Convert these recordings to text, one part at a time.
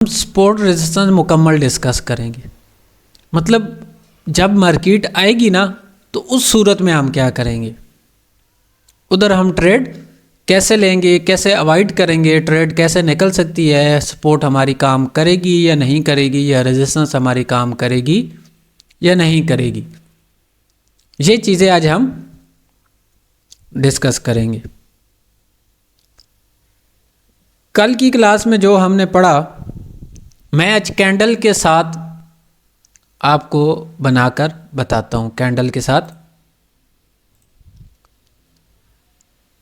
Support resistance मुकम्मल discuss करेंगे। मतलब जब मार्केट आएगी ना तो उस सूरत में हम क्या करेंगे, उधर हम ट्रेड कैसे लेंगे, कैसे अवॉइड करेंगे, ट्रेड कैसे निकल सकती है, सपोर्ट हमारी काम करेगी या नहीं करेगी, या रेजिस्टेंस हमारी काम करेगी या नहीं करेगी। ये चीज़ें आज हम डिस्कस करेंगे। कल की क्लास में जो हमने पढ़ा, मैं आज कैंडल के साथ आपको बनाकर बताता हूँ। कैंडल के साथ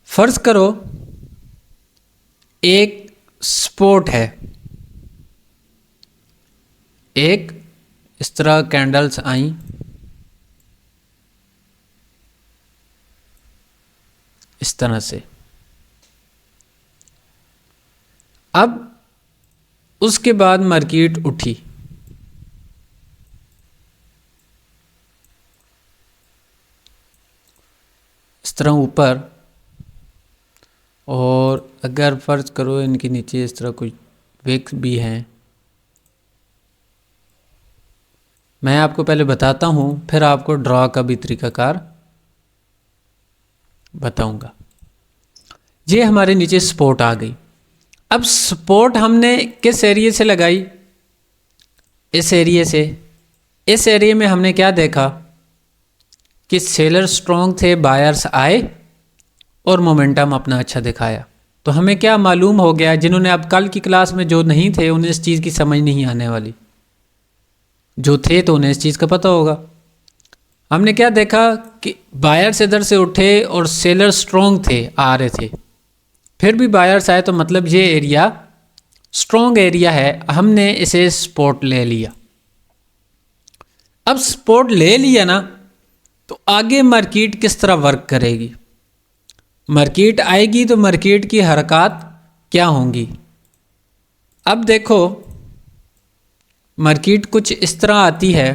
फर्ज करो एक सपोर्ट है, एक इस तरह कैंडल्स आई, इस तरह से। अब उसके बाद मार्केट उठी, इस तरह ऊपर, और अगर फर्ज करो इनके नीचे इस तरह कुछ विक्स भी हैं। मैं आपको पहले बताता हूँ, फिर आपको ड्रॉ का भी तरीकाकार बताऊंगा। ये हमारे नीचे सपोर्ट आ गई। अब सपोर्ट हमने किस एरिया से लगाई, इस एरिया से। इस एरिया में हमने क्या देखा कि सेलर स्ट्रॉन्ग थे, बायर्स आए और मोमेंटम अपना अच्छा दिखाया। तो हमें क्या मालूम हो गया, जिन्होंने अब कल की क्लास में जो नहीं थे उन्हें इस चीज़ की समझ नहीं आने वाली, जो थे तो उन्हें इस चीज़ का पता होगा। हमने क्या देखा कि बायर्स इधर से उठे और सेलर स्ट्रॉन्ग थे, आ रहे थे, फिर भी बायर्स आए, तो मतलब ये एरिया स्ट्रॉन्ग एरिया है, हमने इसे सपोर्ट ले लिया। अब सपोर्ट ले लिया ना, तो आगे मार्केट किस तरह वर्क करेगी। मार्केट आएगी तो मार्केट की हरकत क्या होंगी। अब देखो मार्केट कुछ इस तरह आती है,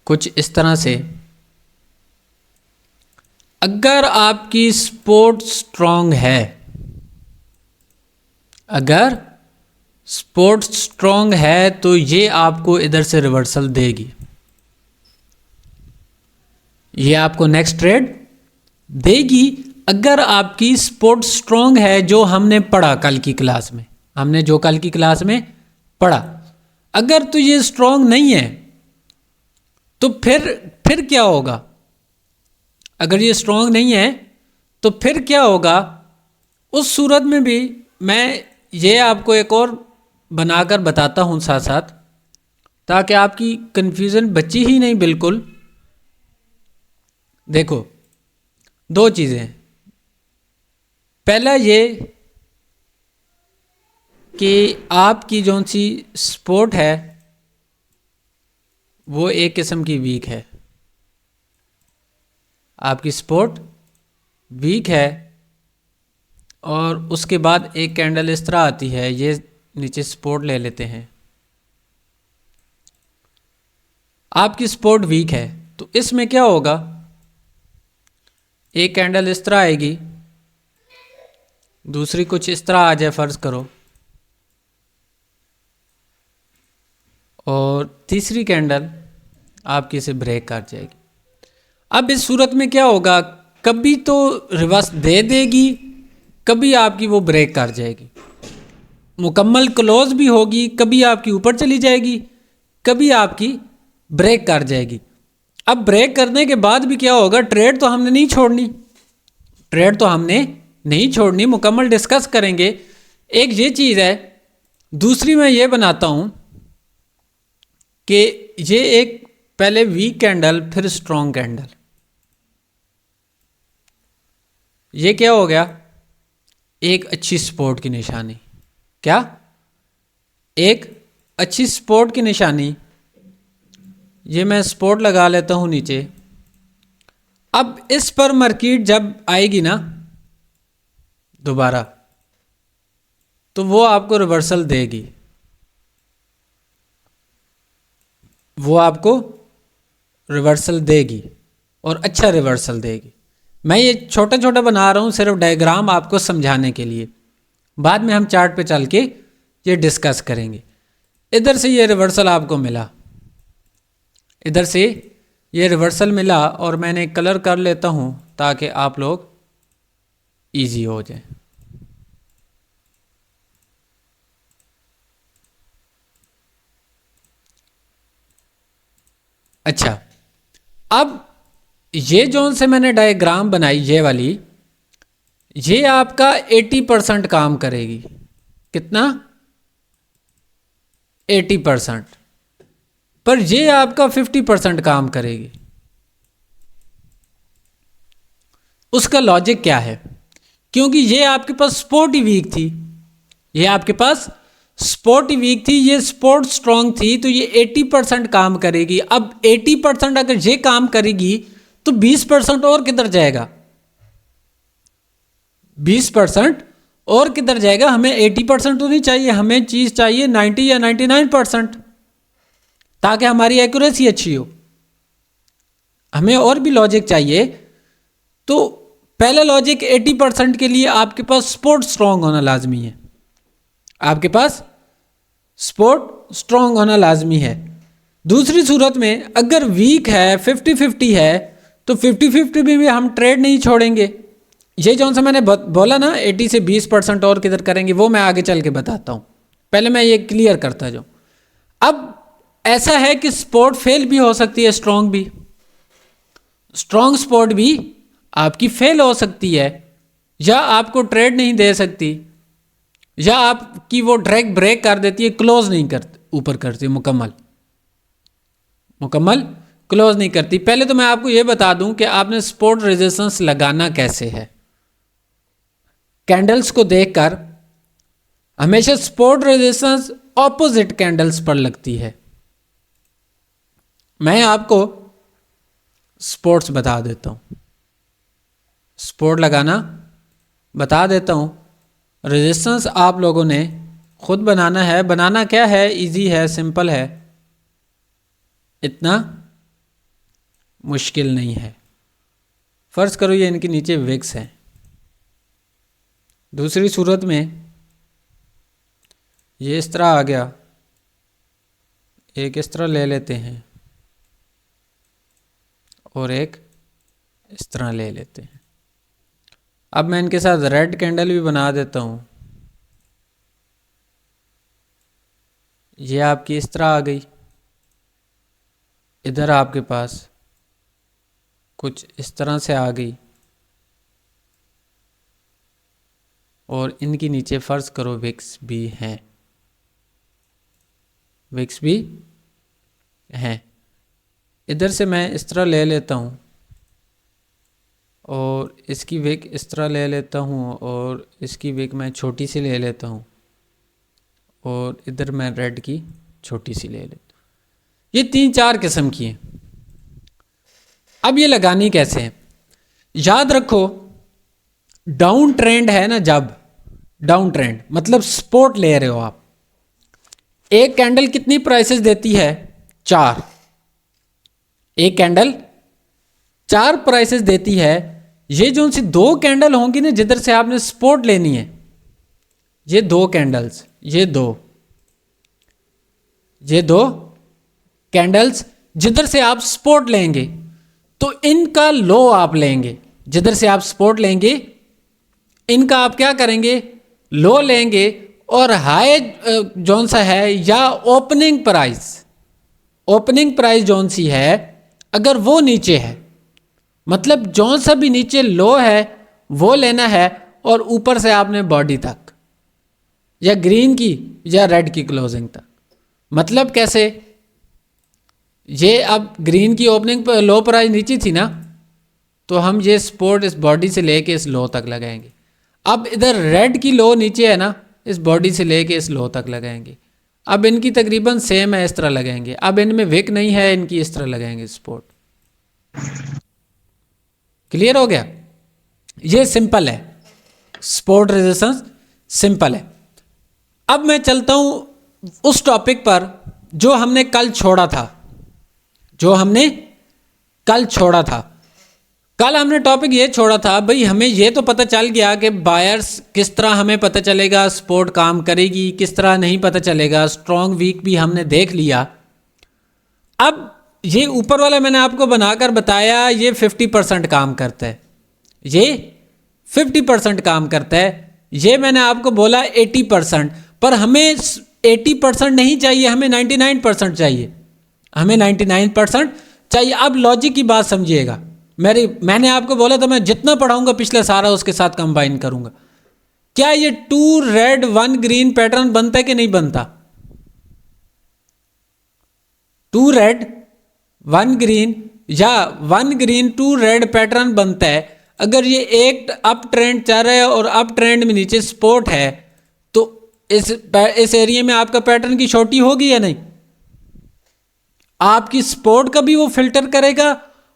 कुछ इस तरह से। अगर आपकी सपोर्ट स्ट्रॉन्ग है, अगर सपोर्ट स्ट्रॉन्ग है तो ये आपको इधर से रिवर्सल देगी, ये आपको नेक्स्ट ट्रेड देगी। अगर आपकी सपोर्ट स्ट्रॉन्ग है, जो हमने पढ़ा कल की क्लास में, हमने जो कल की क्लास में पढ़ा, अगर तो ये स्ट्रॉन्ग नहीं है तो फिर क्या होगा। अगर ये स्ट्रॉन्ग नहीं है तो फिर क्या होगा। उस सूरत में भी मैं ये आपको एक और बनाकर बताता हूँ साथ साथ, ताकि आपकी कन्फ्यूज़न बची ही नहीं बिल्कुल। देखो दो चीज़ें, पहला ये कि आपकी जौन सी सपोर्ट है वो एक किस्म की वीक है, आपकी सपोर्ट वीक है। और उसके बाद एक कैंडल इस तरह आती है, ये नीचे सपोर्ट ले लेते हैं, आपकी सपोर्ट वीक है। तो इसमें क्या होगा, एक कैंडल इस तरह आएगी, दूसरी कुछ इस तरह आ जाए फर्ज करो, और तीसरी कैंडल आपकी इसे ब्रेक कर जाएगी। अब इस सूरत में क्या होगा, कभी तो रिवर्स दे देगी, कभी आपकी वो ब्रेक कर जाएगी, मुकम्मल क्लोज भी होगी, कभी आपकी ऊपर चली जाएगी, कभी आपकी ब्रेक कर जाएगी। अब ब्रेक करने के बाद भी क्या होगा, ट्रेड तो हमने नहीं छोड़नी, ट्रेड तो हमने नहीं छोड़नी, मुकम्मल डिस्कस करेंगे। एक ये चीज़ है। दूसरी मैं ये बनाता हूँ कि ये एक पहले वीक कैंडल फिर स्ट्रॉन्ग कैंडल, ये क्या हो गया, एक अच्छी सपोर्ट की निशानी। क्या, एक अच्छी सपोर्ट की निशानी। ये मैं सपोर्ट लगा लेता हूँ नीचे। अब इस पर मार्केट जब आएगी ना दोबारा, तो वो आपको रिवर्सल देगी, वो आपको रिवर्सल देगी और अच्छा रिवर्सल देगी। मैं ये छोटा छोटा बना रहा हूँ सिर्फ डायग्राम आपको समझाने के लिए। बाद में हम चार्ट पे चल के ये डिस्कस करेंगे। इधर से ये रिवर्सल आपको मिला, इधर से ये रिवर्सल मिला और मैंने कलर कर लेता हूँ ताकि आप लोग इजी हो जाए। अच्छा, अब ये जोन से मैंने डायग्राम बनाई ये वाली, ये आपका 80% काम करेगी। कितना? 80%। पर ये आपका 50% काम करेगी। उसका लॉजिक क्या है? क्योंकि ये आपके पास सपोर्ट ही वीक थी, ये आपके पास सपोर्ट ही वीक थी, ये सपोर्ट स्ट्रांग थी, तो ये 80% काम करेगी। अब 80% अगर ये काम करेगी तो 20% और किधर जाएगा? 20% और किधर जाएगा? हमें 80% तो नहीं चाहिए, हमें चीज़ चाहिए 90 या 99%, ताकि हमारी एक्यूरेसी अच्छी हो। हमें और भी लॉजिक चाहिए। तो पहला लॉजिक 80% के लिए आपके पास सपोर्ट स्ट्रांग होना लाजमी है, आपके पास सपोर्ट स्ट्रांग होना लाजमी है। दूसरी सूरत में अगर वीक है, 50-50 है, तो 50-50 में भी हम ट्रेड नहीं छोड़ेंगे। ये जौन सा मैंने बोला ना 80 से 20% और किधर करेंगे, वो मैं आगे चल के बताता हूँ, पहले मैं ये क्लियर करता जाऊँ। अब ऐसा है कि सपोर्ट फेल भी हो सकती है, स्ट्रांग भी, स्ट्रांग सपोर्ट भी आपकी फेल हो सकती है, या आपको ट्रेड नहीं दे सकती, या आपकी वो ड्रैग ब्रेक कर देती है, क्लोज नहीं करती, ऊपर करती है, मुकम्मल क्लोज नहीं करती। पहले तो मैं आपको ये बता दूं कि आपने सपोर्ट रेजिस्टेंस लगाना कैसे है। कैंडल्स को देखकर हमेशा सपोर्ट रेजिस्टेंस ऑपोजिट कैंडल्स पर लगती है। मैं आपको सपोर्ट्स बता देता हूं, सपोर्ट लगाना बता देता हूं। रेजिस्टेंस आप लोगों ने खुद बनाना है। बनाना क्या है? इजी है, सिंपल है, इतना मुश्किल नहीं है। फर्ज करो ये इनके नीचे विक्स है। दूसरी सूरत में ये इस तरह आ गया, एक इस तरह ले लेते हैं और एक इस तरह ले लेते हैं। अब मैं इनके साथ रेड कैंडल भी बना देता हूँ। ये आपकी इस तरह आ गई, इधर आपके पास कुछ इस तरह से आ गई, और इनके नीचे फर्ज करो विक्स भी हैं, विक्स भी हैं। इधर से मैं इस तरह ले लेता हूँ और इसकी विक इस तरह ले लेता हूँ, और इसकी विक मैं छोटी सी ले लेता हूँ, और इधर मैं रेड की छोटी सी ले लेता हूँ। ये 3-4 किस्म की हैं। अब ये लगानी कैसे है? याद रखो, डाउन ट्रेंड है ना, जब डाउन ट्रेंड मतलब सपोर्ट ले रहे हो आप, एक कैंडल कितनी प्राइसेस देती है? 4। एक कैंडल 4 प्राइसेस देती है। ये जो सी 2 कैंडल होंगी ना जिधर से आपने सपोर्ट लेनी है, ये 2 कैंडल्स, ये दो कैंडल्स जिधर से आप सपोर्ट लेंगे, तो इनका लो आप लेंगे। जिधर से आप सपोर्ट लेंगे इनका आप क्या करेंगे? लो लेंगे, और हाई जौन सा है, या ओपनिंग प्राइस जौन सी है, अगर वो नीचे है, मतलब जौन सा भी नीचे लो है वो लेना है, और ऊपर से आपने बॉडी तक, या ग्रीन की या रेड की क्लोजिंग तक। मतलब कैसे? ये अब ग्रीन की ओपनिंग पर लो प्राइस नीचे थी ना, तो हम ये सपोर्ट इस बॉडी से लेके इस लो तक लगाएंगे। अब इधर रेड की लो नीचे है ना, इस बॉडी से लेके इस लो तक लगाएंगे। अब इनकी तकरीबन सेम है, इस तरह लगाएंगे। अब इनमें विक नहीं है, इनकी इस तरह लगाएंगे सपोर्ट। क्लियर हो गया? ये सिंपल है, सपोर्ट रेजिस्टेंस सिंपल है। अब मैं चलता हूं उस टॉपिक पर जो हमने कल छोड़ा था, कल हमने टॉपिक ये छोड़ा था भाई, हमें ये तो पता चल गया कि बायर्स किस तरह हमें पता चलेगा सपोर्ट काम करेगी, किस तरह नहीं पता चलेगा, स्ट्रॉन्ग वीक भी हमने देख लिया। अब ये ऊपर वाला मैंने आपको बनाकर बताया, ये 50% काम करता है, ये 50% काम करता है। ये मैंने आपको बोला 80%, पर हमें 80% नहीं चाहिए, हमें 99% चाहिए, हमें 99% चाहिए। अब लॉजिक की बात समझिएगा, मैंने आपको बोला था मैं जितना पढ़ाऊंगा पिछले सारा उसके साथ कंबाइन करूंगा। क्या ये 2 रेड 1 ग्रीन पैटर्न बनता है कि नहीं बनता? 2 रेड 1 ग्रीन या 1 ग्रीन 2 रेड पैटर्न बनता है। अगर ये एक अप ट्रेंड चल रहा है और अप ट्रेंड में नीचे सपोर्ट है, तो इस एरिया में आपका पैटर्न की छोटी होगी या नहीं? आपकी सपोर्ट का भी वो फिल्टर करेगा,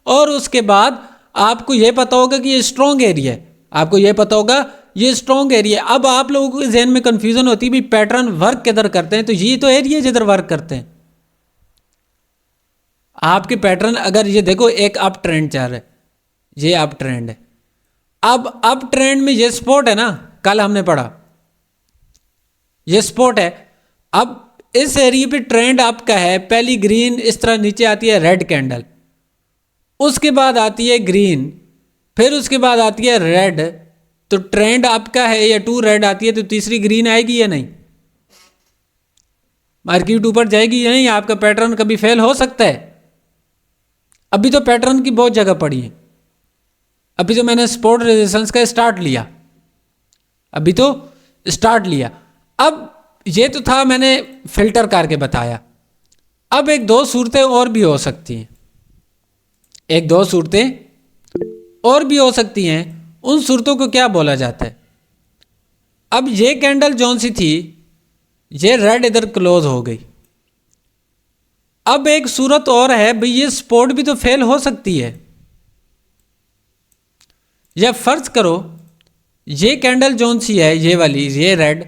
और उसके बाद आपको ये पता होगा कि ये स्ट्रॉन्ग एरिया है, आपको ये पता होगा ये स्ट्रॉन्ग एरिया है। अब आप लोगों के जहन में कंफ्यूजन होती है भी पैटर्न वर्क किधर करते हैं, तो ये तो एरिया जिधर वर्क करते हैं। आपके पैटर्न अगर ये देखो एक अप ट्रेंड चल रहा है, ये अप ट्रेंड है, अब अप ट्रेंड में ये सपोर्ट है ना, कल हमने पढ़ा ये सपोर्ट है। अब इस एरिया पे ट्रेंड आपका है, पहली ग्रीन इस तरह नीचे आती है रेड कैंडल, उसके बाद आती है ग्रीन, फिर उसके बाद आती है रेड, तो ट्रेंड आपका है या 2 रेड आती है तो तीसरी ग्रीन आएगी या नहीं? मार्केट ऊपर जाएगी या नहीं? आपका पैटर्न कभी फेल हो सकता है? अभी तो पैटर्न की बहुत जगह पड़ी है, अभी तो मैंने सपोर्ट रेजिस्टेंस का स्टार्ट लिया, अभी तो स्टार्ट लिया। अब ये तो था मैंने फिल्टर करके बताया। अब एक दो सूरतें और भी हो सकती हैं, एक दो सूरतें और भी हो सकती हैं। उन सूरतों को क्या बोला जाता है? अब ये कैंडल जौन सी थी, ये रेड इधर क्लोज हो गई। अब एक सूरत और है भाई, ये सपोर्ट भी तो फेल हो सकती है। या फर्ज करो ये कैंडल जौन सी है, ये वाली, ये रेड,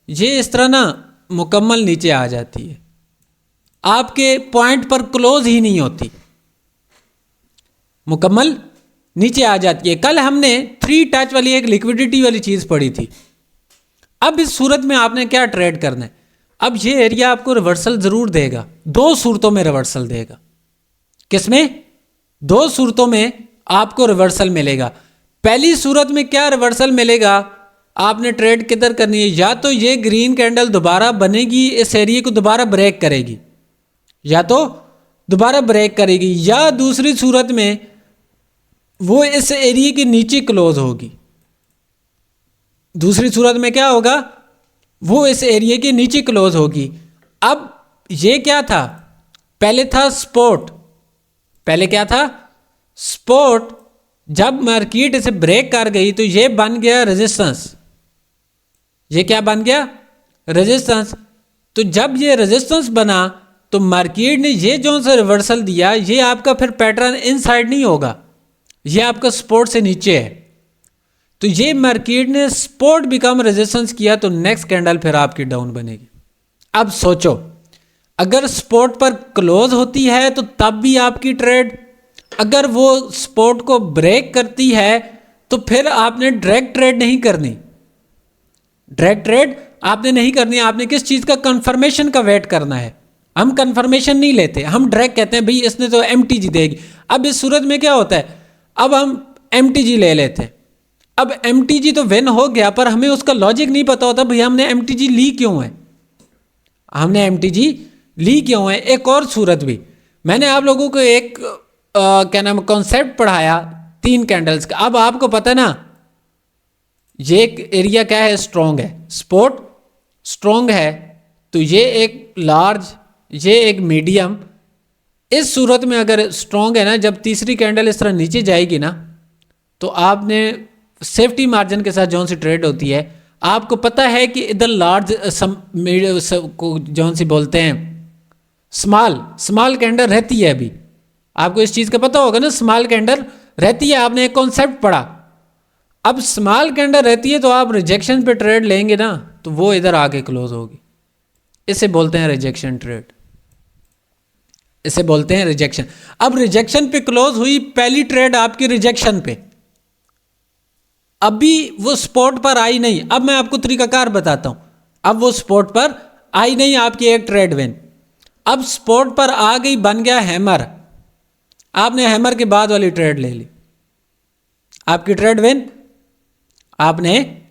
ये इस तरह ना मुकम्मल नीचे आ जाती है, आपके पॉइंट पर क्लोज ही नहीं होती, मुकम्मल नीचे आ जाती है। कल हमने 3 टच वाली एक लिक्विडिटी वाली चीज़ पढ़ी थी। अब इस सूरत में आपने क्या ट्रेड करना है? अब ये एरिया आपको रिवर्सल ज़रूर देगा, 2 सूरतों में रिवर्सल देगा। किसमें? 2 सूरतों में आपको रिवर्सल मिलेगा। पहली सूरत में क्या रिवर्सल मिलेगा? आपने ट्रेड किधर करनी है? या तो ये ग्रीन कैंडल दोबारा बनेगी, इस एरिया को दोबारा ब्रेक करेगी, या तो दोबारा ब्रेक करेगी, या दूसरी सूरत में वो इस एरिया के नीचे क्लोज होगी। दूसरी सूरत में क्या होगा? वो इस एरिया के नीचे क्लोज होगी। अब ये क्या था? पहले था सपोर्ट, पहले क्या था? सपोर्ट। जब मार्केट इसे ब्रेक कर गई तो ये बन गया रेजिस्टेंस। ये क्या बन गया? रेजिस्टेंस। तो जब ये रेजिस्टेंस बना तो मार्केट ने ये जो सा रिवर्सल दिया, ये आपका फिर पैटर्न इनसाइड नहीं होगा, ये आपका सपोर्ट से नीचे है। तो ये मार्केट ने सपोर्ट बिकम रेजिस्टेंस किया तो नेक्स्ट कैंडल फिर आपकी डाउन बनेगी। अब सोचो, अगर सपोर्ट पर क्लोज होती है तो तब भी आपकी ट्रेड, अगर वो सपोर्ट को ब्रेक करती है तो फिर आपने डायरेक्ट ट्रेड नहीं करनी, डायरेक्ट ट्रेड आपने नहीं करनी। आपने किस चीज़ का? कंफर्मेशन का वेट करना है। हम कंफर्मेशन नहीं लेते, हम डायरेक्ट कहते हैं भाई इसने तो एमटीजी देगी। अब इस सूरत में क्या होता है? अब हम एमटीजी ले लेते हैं। अब एमटीजी तो विन हो गया, पर हमें उसका लॉजिक नहीं पता होता भाई हमने एमटीजी ली क्यों है, हमने एमटीजी ली क्यों है। एक और सूरत भी मैंने आप लोगों को एक क्या नाम कॉन्सेप्ट पढ़ाया 3 कैंडल्स का। अब आपको पता है ना ये एक एरिया क्या है? स्ट्रॉन्ग है, सपोर्ट स्ट्रॉन्ग है, तो ये एक लार्ज, ये एक मीडियम। इस सूरत में अगर स्ट्रॉन्ग है ना, जब तीसरी कैंडल इस तरह नीचे जाएगी ना, तो आपने सेफ्टी मार्जिन के साथ जौन सी ट्रेड होती है, आपको पता है कि इधर लार्ज को जौन सी बोलते हैं स्मॉल कैंडल रहती है। अभी आपको इस चीज़ का पता होगा ना, स्मॉल कैंडल रहती है, आपने एक कॉन्सेप्ट पढ़ा। अब स्मॉल कैंडल रहती है तो आप रिजेक्शन पे ट्रेड लेंगे ना, तो वो इधर आके क्लोज होगी, इसे बोलते हैं रिजेक्शन ट्रेड, इसे बोलते हैं रिजेक्शन। अब रिजेक्शन पे क्लोज हुई, पहली ट्रेड आपकी रिजेक्शन पे, अभी वो स्पॉट पर आई नहीं। अब मैं आपको तरीकाकार बताता हूं। अब वो स्पॉट पर आई नहीं, आपकी एक ट्रेड विन। अब स्पॉट पर आ गई, बन गया हैमर, आपने हैमर के बाद वाली ट्रेड ले ली, आपकी ट्रेड विन। आपने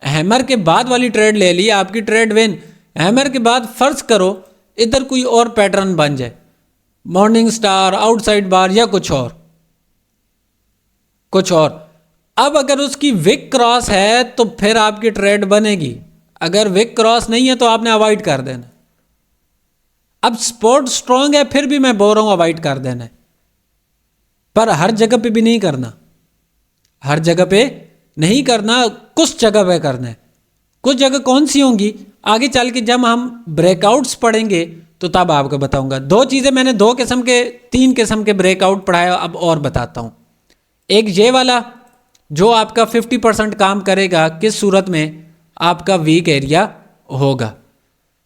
हैमर के बाद वाली ट्रेड ले ली, आपकी ट्रेड विन। हैमर के बाद फर्ज करो इधर कोई और पैटर्न बन जाए, मॉर्निंग स्टार, आउटसाइड बार या कुछ और। अब अगर उसकी विक क्रॉस है तो फिर आपकी ट्रेड बनेगी, अगर विक क्रॉस नहीं है तो आपने अवॉइड कर देना। अब स्पॉट स्ट्रांग है फिर भी मैं बोल रहा हूं अवॉइड कर देना है, पर हर जगह पे भी नहीं करना, हर जगह पे नहीं करना, कुछ जगह पे करना है। कुछ जगह कौन सी होंगी आगे चल के जब हम ब्रेकआउट्स पढ़ेंगे तो तब आपको बताऊंगा। दो चीज़ें मैंने तीन किस्म के ब्रेकआउट पढ़ाया, अब और बताता हूं। एक ये वाला जो आपका 50% काम करेगा, किस सूरत में आपका वीक एरिया होगा।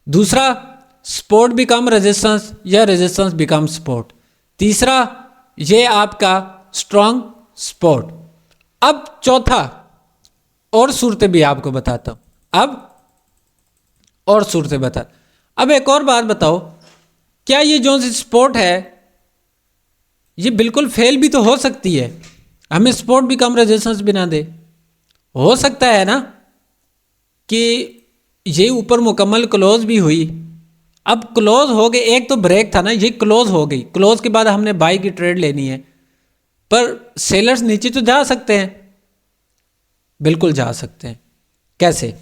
दूसरा सपोर्ट बिकम रेजिस्टेंस या रेजिस्टेंस बिकम सपोर्ट। तीसरा ये आपका स्ट्रॉन्ग सपोर्ट। अब चौथा और सूरतें भी आपको बताता हूं, अब और सूरतें बता। अब एक और बात बताओ, क्या ये जो सपोर्ट है ये बिल्कुल फेल भी तो हो सकती है, हमें सपोर्ट भी कम रेजिस्टेंस भी ना दे। हो सकता है ना कि ये ऊपर मुकम्मल क्लोज भी हुई, अब क्लोज हो गए, एक तो ब्रेक था ना, ये क्लोज हो गई, क्लोज के बाद हमने बाई की ट्रेड लेनी है, पर सेलर्स नीचे तो जा सकते हैं, बिल्कुल जा सकते हैं। कैसे?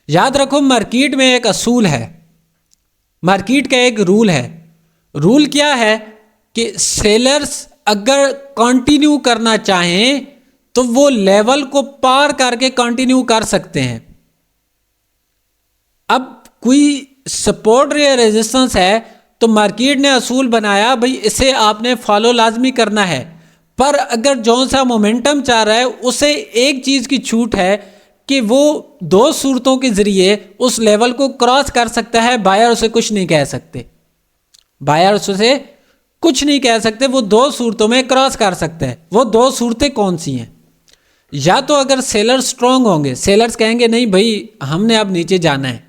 याद रखो मार्केट में एक असूल है, मार्केट का एक रूल है। रूल क्या है कि सेलर्स अगर कंटिन्यू करना चाहें तो वो लेवल को पार करके कंटिन्यू कर सकते हैं। अब कोई सपोर्ट या रेजिस्टेंस है तो मार्केट ने असूल बनाया भाई इसे आपने फॉलो लाजमी करना है, पर अगर जो सा मोमेंटम चाह रहा है उसे एक चीज़ की छूट है कि वो दो सूरतों के ज़रिए उस लेवल को क्रॉस कर सकता है। बायर उसे कुछ नहीं कह सकते, बायर उसे कुछ नहीं कह सकते, वो दो सूरतों में क्रॉस कर सकते हैं। वो दो सूरतें कौन सी हैं? या तो अगर सेलर स्ट्रांग होंगे, सेलर्स कहेंगे नहीं भाई हमने अब नीचे जाना है,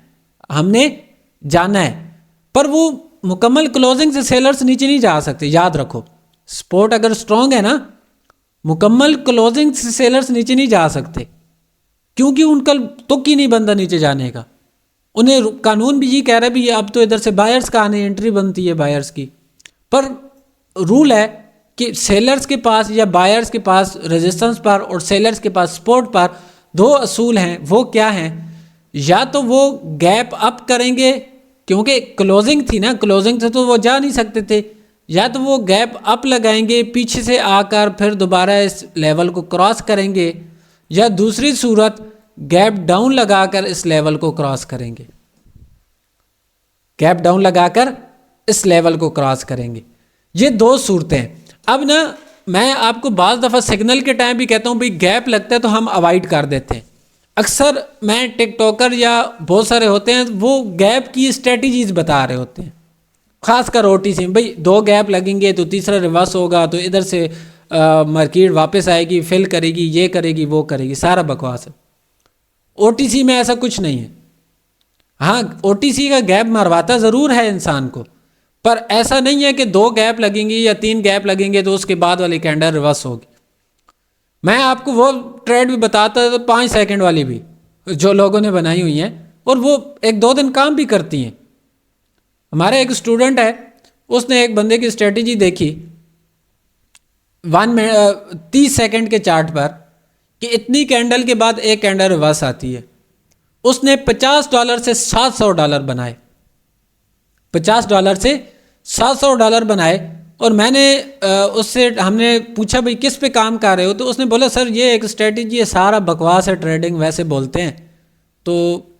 हमने जाना है, पर वो मुकम्मल क्लोजिंग से सेलर्स नीचे नहीं जा सकते। याद रखो सपोर्ट अगर स्ट्रांग है ना, मुकम्मल क्लोजिंग से सेलर्स नीचे नहीं जा सकते, क्योंकि उनका तुक ही नहीं बनता नीचे जाने का। उन्हें कानून भी ये कह रहा है भी अब तो इधर से बायर्स का आने एंट्री बनती है बायर्स की, पर रूल है कि सेलर्स के पास या बायर्स के पास रेजिस्टेंस पर और सेलर्स के पास सपोर्ट पर दो असूल हैं। वो क्या हैं? या तो वो गैप अप करेंगे, क्योंकि क्लोजिंग थी ना, क्लोजिंग से तो वो जा नहीं सकते थे, या तो वो गैप अप लगाएंगे पीछे से आकर फिर दोबारा इस लेवल को क्रॉस करेंगे, या दूसरी सूरत गैप डाउन लगाकर इस लेवल को क्रॉस करेंगे, गैप डाउन लगाकर इस लेवल को क्रॉस करेंगे। ये दो सूरतें। अब ना मैं आपको बाज़ दफ़ा सिग्नल के टाइम भी कहता हूँ भाई गैप लगता है तो हम अवॉइड कर देते हैं। अक्सर मैं टिकटॉकर या बहुत सारे होते हैं वो गैप की स्ट्रेटजीज बता रहे होते हैं, खासकर ओटीसी में। भाई दो गैप लगेंगे तो तीसरा रिवर्स होगा तो इधर से मार्केट वापस आएगी, फिल करेगी, ये करेगी, वो करेगी, सारा बकवास है। ओटीसी में ऐसा कुछ नहीं है। हाँ, ओटीसी का गैप मरवाता ज़रूर है इंसान को, पर ऐसा नहीं है कि दो गैप लगेंगी या तीन गैप लगेंगे तो उसके बाद वाली कैंडल रिवर्स होगी। मैं आपको वो ट्रेड भी बताता है, तो 5 सेकंड वाली भी जो लोगों ने बनाई हुई हैं, और वो 1-2 दिन काम भी करती हैं। हमारे एक स्टूडेंट है, उसने एक बंदे की स्ट्रेटजी देखी 30 सेकंड के चार्ट पर कि इतनी कैंडल के बाद एक कैंडल रिवर्स आती है। उसने $50 से $700 बनाए, $50 से $700 बनाए। और मैंने उससे हमने पूछा भाई किस पे काम कर रहे हो, तो उसने बोला सर ये एक स्ट्रेटजी है, सारा बकवास है, ट्रेडिंग वैसे बोलते हैं, तो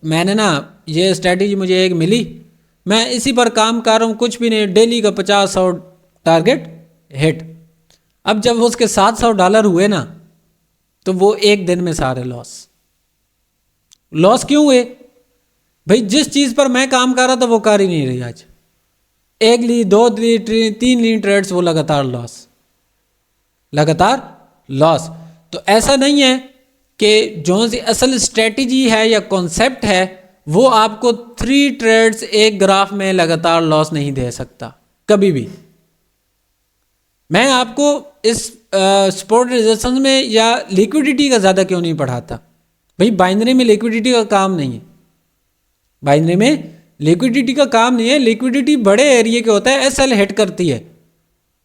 मैंने ना ये स्ट्रेटजी मुझे एक मिली, मैं इसी पर काम कर रहा हूँ, कुछ भी नहीं, डेली का 50-100 टारगेट हिट। अब जब उसके $700 हुए ना तो वो एक दिन में सारे लॉस क्यों हुए? भाई जिस चीज़ पर मैं काम कर रहा था वो कर ही नहीं रही आज, एक ली, दो ली, तीन ली ट्रेड्स, वो लगातार लॉस, लगातार लॉस। तो ऐसा नहीं है कि जो सी असल स्ट्रेटजी है या कॉन्सेप्ट है वो आपको 3 ट्रेड्स एक ग्राफ में लगातार लॉस नहीं दे सकता कभी भी। मैं आपको इस सपोर्ट रेजिस्टेंस में या लिक्विडिटी का ज़्यादा क्यों नहीं पढ़ाता भाई, बाइनरी में लिक्विडिटी का काम नहीं है, बाइनरी में लिक्विडिटी का काम नहीं है। लिक्विडिटी बड़े एरिया के होता है, एसएल हिट करती है।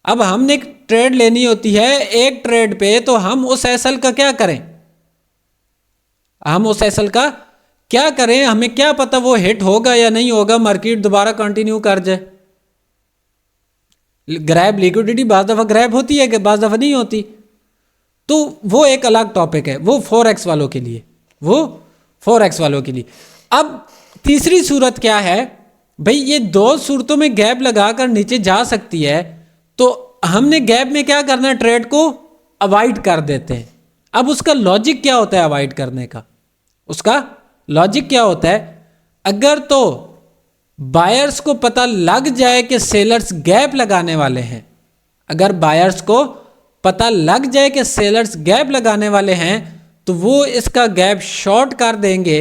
अब हमने एक ट्रेड लेनी होती है एक ट्रेड पे, तो हम उस एसएल का क्या करें, हम उस एसएल का क्या करें, हमें क्या पता वो हिट होगा या नहीं होगा, मार्केट दोबारा कंटिन्यू कर जाए। ग्रैब लिक्विडिटी बाज़ दफ़ा ग्रैब होती है कि बाज़ दफ़ा नहीं होती, तो वो एक अलग टॉपिक है, वो 4x वालों के लिए, वो 4x वालों के लिए। अब तीसरी सूरत क्या है भाई, ये 2 सूरतों में गैप लगाकर नीचे जा सकती है, तो हमने गैप में क्या करना है, ट्रेड को अवॉइड कर देते हैं। अब उसका लॉजिक क्या होता है अवॉइड करने का, उसका लॉजिक क्या होता है, अगर तो बायर्स को पता लग जाए कि सेलर्स गैप लगाने वाले हैं, अगर बायर्स को पता लग जाए कि सेलर्स गैप लगाने वाले हैं, तो वो इसका गैप शॉर्ट कर देंगे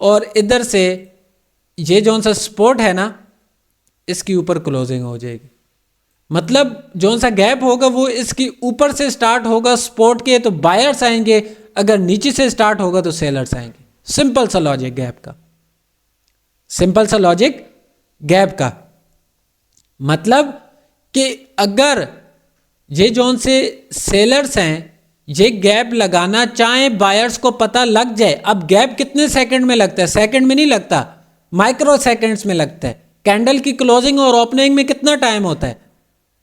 और इधर से ये जो सा सपोर्ट है ना इसकी ऊपर क्लोजिंग हो जाएगी। मतलब जो सा गैप होगा वो इसकी ऊपर से स्टार्ट होगा सपोर्ट के, तो बायर्स आएंगे, अगर नीचे से स्टार्ट होगा तो सेलर्स आएंगे। सिंपल सा लॉजिक गैप का, सिंपल सा लॉजिक गैप का। मतलब कि अगर ये जोन से सेलर्स हैं ये गैप लगाना चाहें, बायर्स को पता लग जाए। अब गैप कितने सेकंड में लगता है, सेकंड में नहीं लगता, माइक्रो सेकंड्स में लगता है। कैंडल की क्लोजिंग और ओपनिंग में कितना टाइम होता है,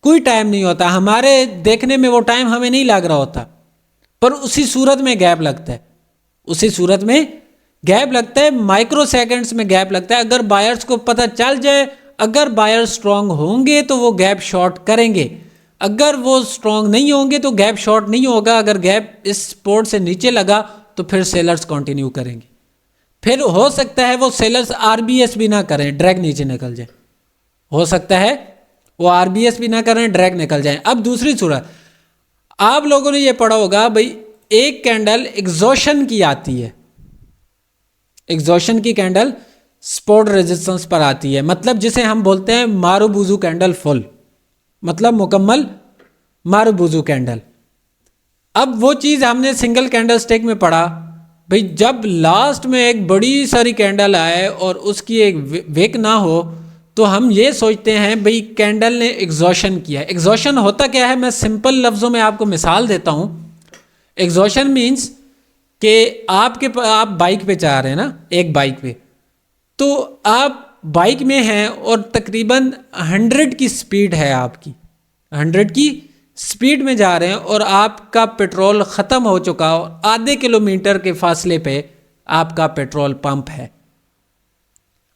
कोई टाइम नहीं होता, हमारे देखने में वो टाइम हमें नहीं लग रहा होता, पर उसी सूरत में गैप लगता है, उसी सूरत में गैप लगता है, माइक्रो सेकंड्स में गैप लगता है। अगर बायर्स को पता चल जाए, अगर बायर्स स्ट्रांग होंगे तो वो गैप शॉर्ट करेंगे, अगर वो स्ट्रांग नहीं होंगे तो गैप शॉर्ट नहीं होगा। अगर गैप इस सपोर्ट से नीचे लगा तो फिर सेलर्स कंटिन्यू करेंगे, फिर हो सकता है वो सेलर्स आरबीएस भी ना करें, ड्रैग नीचे निकल जाए, हो सकता है वो आरबीएस भी ना करें, ड्रैग निकल जाए। अब दूसरी सूरत, आप लोगों ने ये पढ़ा होगा भाई, एक कैंडल एग्जॉशन की आती है, एग्जॉशन की कैंडल सपोर्ट रेजिस्टेंस पर आती है, मतलब जिसे हम बोलते हैं मारुबुजू कैंडल फुल, मतलब मुकम्मल मारुबुजू कैंडल। अब वो चीज़ हमने सिंगल कैंडल स्टिक में पढ़ा भाई, जब लास्ट में एक बड़ी सारी कैंडल आए और उसकी एक विक ना हो तो हम ये सोचते हैं भाई कैंडल ने एग्जॉशन किया। एग्जॉशन होता क्या है, मैं सिंपल लफ्ज़ों में आपको मिसाल देता हूँ। एग्जॉशन मीन्स कि आप बाइक पे जा रहे हैं ना, एक बाइक पे, तो आप बाइक में हैं और तकरीबन 100 की स्पीड है आपकी, 100 की स्पीड में जा रहे हैं और आपका पेट्रोल ख़त्म हो चुका हो, आधे किलोमीटर के फासले पे आपका पेट्रोल पंप है,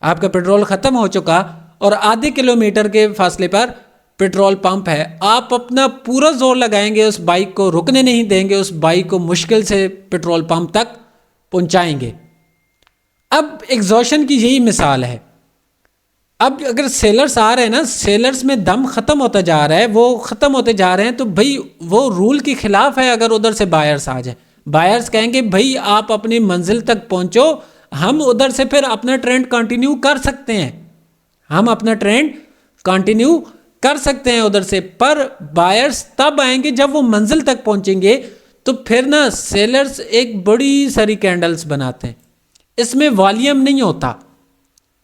आपका पेट्रोल ख़त्म हो चुका और आधे किलोमीटर के फासले पर पेट्रोल पंप है। आप अपना पूरा जोर लगाएंगे, उस बाइक को रुकने नहीं देंगे, उस बाइक को मुश्किल से पेट्रोल पंप तक पहुंचाएंगे। अब एग्जॉशन की यही मिसाल है। अब अगर सेलर्स आ रहे हैं ना, सेलर्स में दम ख़त्म होता जा रहा है, वो ख़त्म होते जा रहे हैं, तो भाई वो रूल के ख़िलाफ़ है अगर उधर से बायर्स आ जाए। बायर्स कहेंगे भाई आप अपनी मंजिल तक पहुंचो, हम उधर से फिर अपना ट्रेंड कंटिन्यू कर सकते हैं, हम अपना ट्रेंड कंटिन्यू कर सकते हैं उधर से, पर बायर्स तब आएंगे जब वो मंजिल तक पहुंचेंगे। तो फिर ना सेलर्स एक बड़ी सारी कैंडल्स बनाते हैं, इसमें वॉल्यूम नहीं होता,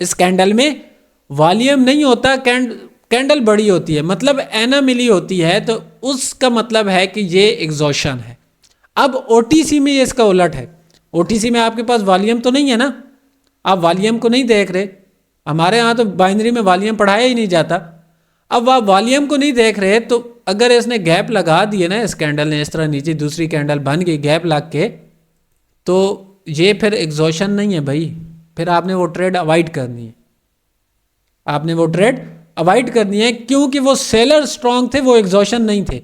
इस कैंडल में वॉल्यूम नहीं होता, कैंडल बड़ी होती है, मतलब एना मिली होती है, तो उसका मतलब है कि ये एग्जॉशन है। अब ओटीसी में ये इसका उलट है, ओटीसी में आपके पास वॉल्यूम तो नहीं है ना, आप वॉल्यूम को नहीं देख रहे, हमारे यहाँ तो बाइनरी में वॉल्यूम पढ़ाया ही नहीं जाता। अब आप वॉल्यूम को नहीं देख रहे, तो अगर इसने गैप लगा दिए ना, इस कैंडल ने इस तरह नीचे दूसरी कैंडल बन गई गैप लग के, तो ये फिर एग्जॉशन नहीं है भाई, फिर आपने वो ट्रेड अवॉइड करनी है, आपने वो ट्रेड अवॉइड करनी है, क्योंकि वो सेलर स्ट्रांग थे, वो एग्जॉशन नहीं थे।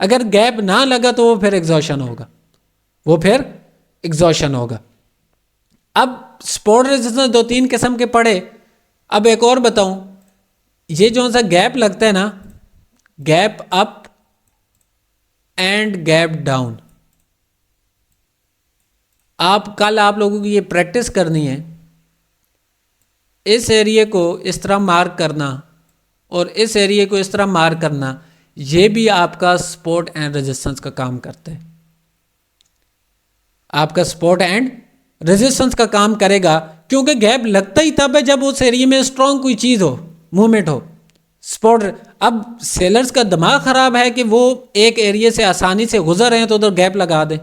अगर गैप ना लगा तो वो फिर एग्जॉशन होगा, वो फिर एग्जॉशन होगा। अब सपोर्ट रेजिस्टेंस 2-3 किस्म के पड़े, अब एक और बताऊं, ये जो सा गैप लगता है ना, gap up and gap down, कल आप लोगों की ये प्रैक्टिस करनी है। इस एरिया को इस तरह मार्क करना और इस एरिया को इस तरह मार्क करना, ये भी आपका सपोर्ट एंड रेजिस्टेंस का काम करता है। आपका सपोर्ट एंड रेजिस्टेंस का काम करेगा, क्योंकि गैप लगता ही तब है जब उस एरिया में स्ट्रॉन्ग कोई चीज़ हो, मूवमेंट हो, सपोर्ट। अब सेलर्स का दिमाग खराब है कि वो एक एरिया से आसानी से गुजर रहे हैं तो उधर गैप लगा दें।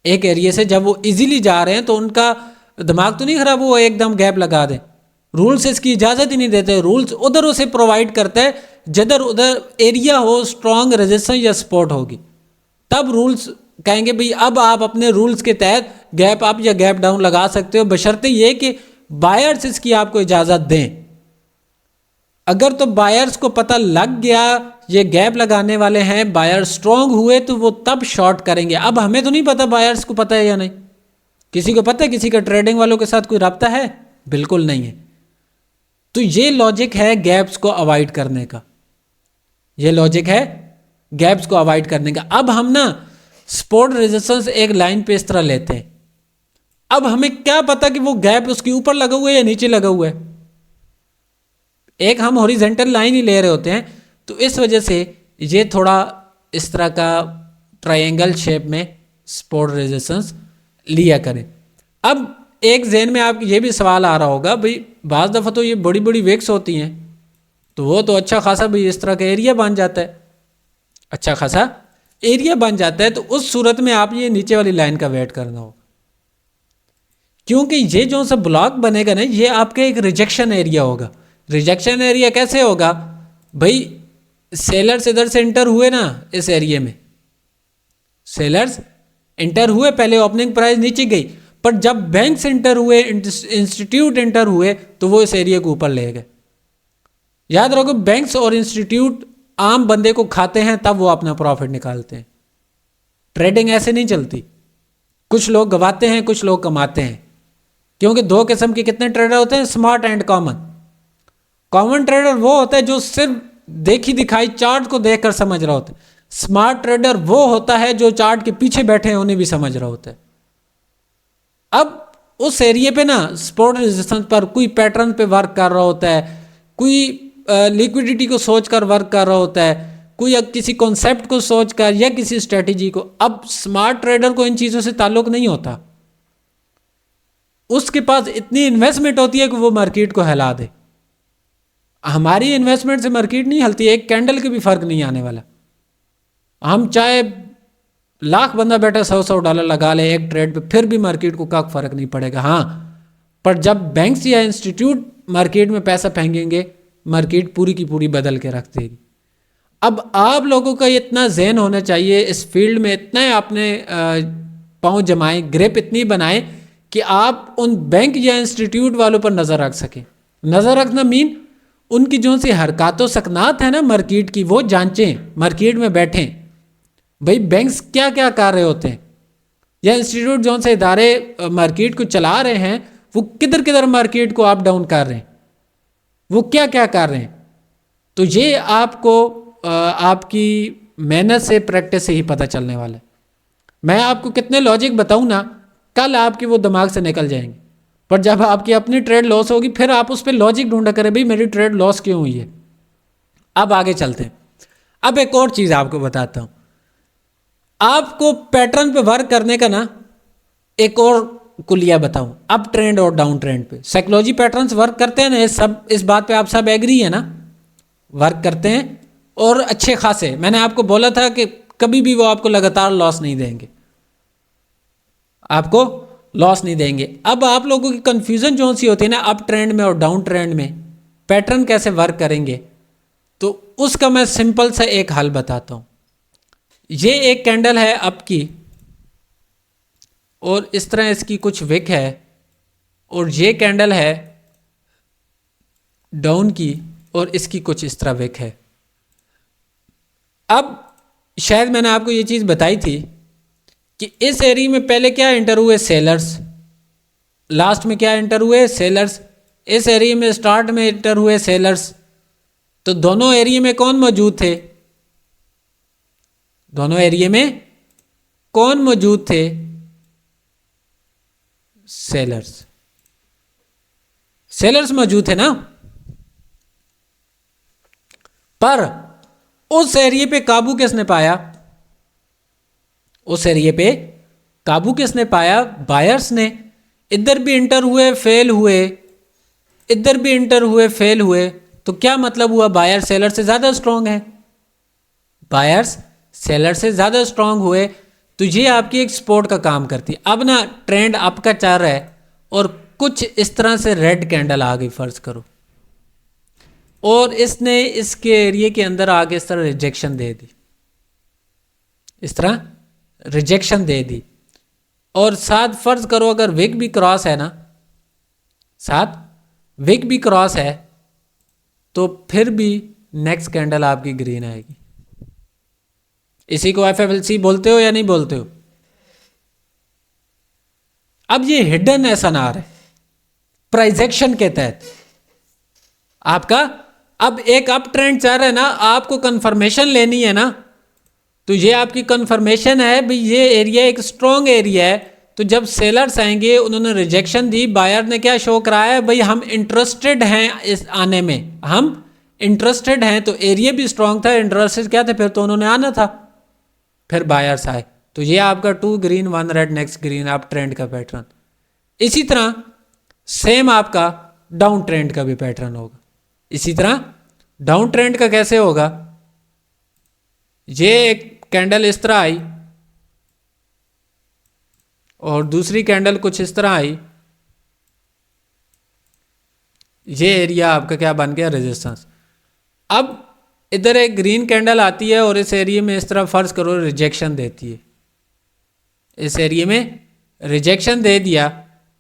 एक एरिया से जब वो इजीली जा रहे हैं तो उनका दिमाग तो नहीं खराब, वो एकदम गैप लगा दें। रूल्स इसकी इजाज़त ही नहीं देते। रूल्स उधर उसे प्रोवाइड करते हैं जिधर उधर एरिया हो स्ट्रॉन्ग रेजिस्टेंस या सपोर्ट होगी, तब रूल्स कहेंगे भाई अब आप अपने रूल्स के तहत गैप अप या गैप डाउन लगा सकते हो, बशर्ते ये कि बायर्स इसकी आपको इजाज़त दें। अगर तो बायर्स को पता लग गया ये गैप लगाने वाले हैं, बायर स्ट्रॉन्ग हुए, तो वो तब शॉर्ट करेंगे। अब हमें तो नहीं पता बायर्स को पता है या नहीं, किसी को पता है, किसी का ट्रेडिंग वालों के साथ कोई रब्ता है? बिल्कुल नहीं है। तो ये लॉजिक है गैप्स को अवॉइड करने का, ये लॉजिक है गैप्स को अवॉइड करने का। अब हम ना सपोर्ट रेजिस्टेंस एक लाइन पे इस तरह लेते हैं। अब हमें क्या पता कि वो गैप उसके ऊपर लगा हुआ है या नीचे लगा हुआ है, एक हम हॉरिजेंटल लाइन ही ले रहे होते हैं। तो इस वजह से ये थोड़ा इस तरह का ट्रायंगल शेप में सपोर्ट रेजिस्टेंस लिया करें। अब एक जहन में आपके ये भी सवाल आ रहा होगा, भाई बाज़ दफ़ा तो ये बड़ी बड़ी विक्स होती हैं, तो वो तो अच्छा खासा भाई इस तरह का एरिया बन जाता है, अच्छा खासा एरिया बन जाता है। तो उस सूरत में आप ये नीचे वाली लाइन का वेट करना होगा, क्योंकि ये जो सा ब्लॉक बनेगा ना, ये आपका एक रिजेक्शन एरिया होगा। रिजेक्शन एरिया कैसे होगा भाई? सेलर्स इधर से इंटर हुए ना, इस एरिया में सेलर्स इंटर हुए, पहले ओपनिंग प्राइस नीचे गई, पर जब बैंक्स इंटर हुए, इंस्टीट्यूट इंटर हुए, तो वो इस एरिया को ऊपर ले गए। याद रखो, बैंक्स और इंस्टीट्यूट आम बंदे को खाते हैं, तब वो अपना प्रॉफिट निकालते हैं। ट्रेडिंग ऐसे नहीं चलती, कुछ लोग गवाते हैं, कुछ लोग कमाते हैं। क्योंकि दो किस्म के कितने ट्रेडर होते हैं, smart and common. Common trader वो होता है जो सिर्फ देखी दिखाई चार्ट को देखकर समझ रहा होता है। स्मार्ट ट्रेडर वो होता है जो चार्ट के पीछे बैठे हैं उन्हें भी समझ रहा होता है। अब उस एरिया पे ना सपोर्ट रेजिस्टेंस पर कोई पैटर्न पे वर्क कर रहा होता है, कोई लिक्विडिटी को सोचकर वर्क कर रहा होता है, कोई किसी कॉन्सेप्ट को सोचकर या किसी स्ट्रेटजी को। अब स्मार्ट ट्रेडर को इन चीज़ों से ताल्लुक नहीं होता, उसके पास इतनी इन्वेस्टमेंट होती है कि वो मार्केट को हिला दे। हमारी इन्वेस्टमेंट से मार्केट नहीं हिलती, एक कैंडल के भी फर्क नहीं आने वाला। हम चाहे लाख बंदा बैठा $100 लगा ले एक ट्रेड पे, फिर भी मार्केट को का फर्क नहीं पड़ेगा। हाँ, पर जब बैंक्स या इंस्टीट्यूट मार्केट में पैसा फेंकेंगे, मार्केट पूरी की पूरी बदल के रख देगी। अब आप लोगों का इतना जहन होना चाहिए, इस फील्ड में इतना आपने पाँव जमाएं, ग्रिप इतनी बनाएं कि आप उन बैंक या इंस्टीट्यूट वालों पर नज़र रख सकें। नज़र रखना मीन उनकी जो सी हरकत सकनात है ना मार्केट की, वो जांचें, मार्केट में बैठें भाई बैंक्स क्या क्या कर रहे होते हैं, या इंस्टीट्यूट जो से इदारे मार्केट को चला रहे हैं वो किधर किधर मार्केट को अप डाउन कर रहे हैं, वो क्या क्या कर रहे हैं। तो ये आपको आपकी मेहनत से, प्रैक्टिस से ही पता चलने वाला है। मैं आपको कितने लॉजिक बताऊं ना, कल आपके वो दिमाग से निकल जाएंगे, पर जब आपकी अपनी ट्रेड लॉस होगी फिर आप उस पर लॉजिक ढूंढा करें, भाई मेरी ट्रेड लॉस क्यों हुई है। अब आगे चलते हैं। अब एक और चीज़ आपको बताता हूँ, आपको पैटर्न पे वर्क करने का ना एक और कुलिया बताऊं। अप ट्रेंड और डाउन ट्रेंड पे साइकोलॉजी पैटर्न्स वर्क करते हैं ना, इस बात पे आप सब एग्री है ना, वर्क करते हैं और अच्छे खासे। मैंने आपको बोला था कि कभी भी वो आपको लगातार लॉस नहीं देंगे, आपको लॉस नहीं देंगे। अब आप लोगों की कंफ्यूजन जो सी होती है ना, अप ट्रेंड में और डाउन ट्रेंड में पैटर्न कैसे वर्क करेंगे, तो उसका मैं सिंपल सा एक हल बताता हूं। ये एक कैंडल है अप की, और इस तरह इसकी कुछ विक है, और ये कैंडल है डाउन की, और इसकी कुछ इस तरह विक है। अब शायद मैंने आपको ये चीज़ बताई थी कि इस एरिया में पहले क्या एंटर हुए, सेलर्स, लास्ट में क्या एंटर हुए, सेलर्स। इस एरिया में स्टार्ट में एंटर हुए सेलर्स, तो दोनों एरिया में कौन मौजूद थे? दोनों एरिया में कौन मौजूद थे? सेलर्स। सेलर्स मौजूद थे ना। पर उस एरिया पे काबू किसने पाया? उस एरिया पे काबू किसने पाया? बायर्स ने। इधर भी इंटर हुए, फेल हुए, इधर भी इंटर हुए, फेल हुए, तो क्या मतलब हुआ? बायर सेलर से ज्यादा स्ट्रांग है। बायर्स सेलर से ज्यादा स्ट्रांग हुए, तो ये आपकी एक सपोर्ट का काम करती है। अब ना ट्रेंड अप का चल रहा है और कुछ इस तरह से रेड कैंडल आ गई फर्ज करो, और इसने इसके एरिया के अंदर आगे इस तरह रिजेक्शन दे दी, इस तरह रिजेक्शन दे दी, और साथ फर्ज करो अगर विक भी क्रॉस है ना, साथ विक भी क्रॉस है, तो फिर भी नेक्स्ट कैंडल आपकी ग्रीन आएगी। इसी को FFLC बोलते हो या नहीं बोलते हो? अब ये हिडन एसएनआर है प्राइस एक्शन के तहत आपका। अब एक अप ट्रेंड चल रहा है ना, आपको कंफर्मेशन लेनी है ना, तो ये आपकी कंफर्मेशन है भाई ये एरिया एक स्ट्रॉन्ग एरिया है। तो जब सेलर्स आएंगे, उन्होंने रिजेक्शन दी, बायर ने क्या शो कराया है भाई हम इंटरेस्टेड हैं इस आने में, हम इंटरेस्टेड हैं, तो एरिया भी स्ट्रॉन्ग था, इंटरेस्टेड क्या थे, फिर तो उन्होंने आना था, फिर बायर्स आए। तो ये आपका 2 ग्रीन 1 रेड नेक्स्ट ग्रीन आप ट्रेंड का पैटर्न। इसी तरह सेम आपका डाउन ट्रेंड का भी पैटर्न होगा। इसी तरह डाउन ट्रेंड का कैसे होगा? ये एक कैंडल इस तरह आई और दूसरी कैंडल कुछ इस तरह आई, ये एरिया आपका क्या बन गया? रेजिस्टेंस। अब इधर एक ग्रीन कैंडल आती है और इस एरिया में इस तरह फर्ज करो रिजेक्शन देती है, इस एरिया में रिजेक्शन दे दिया,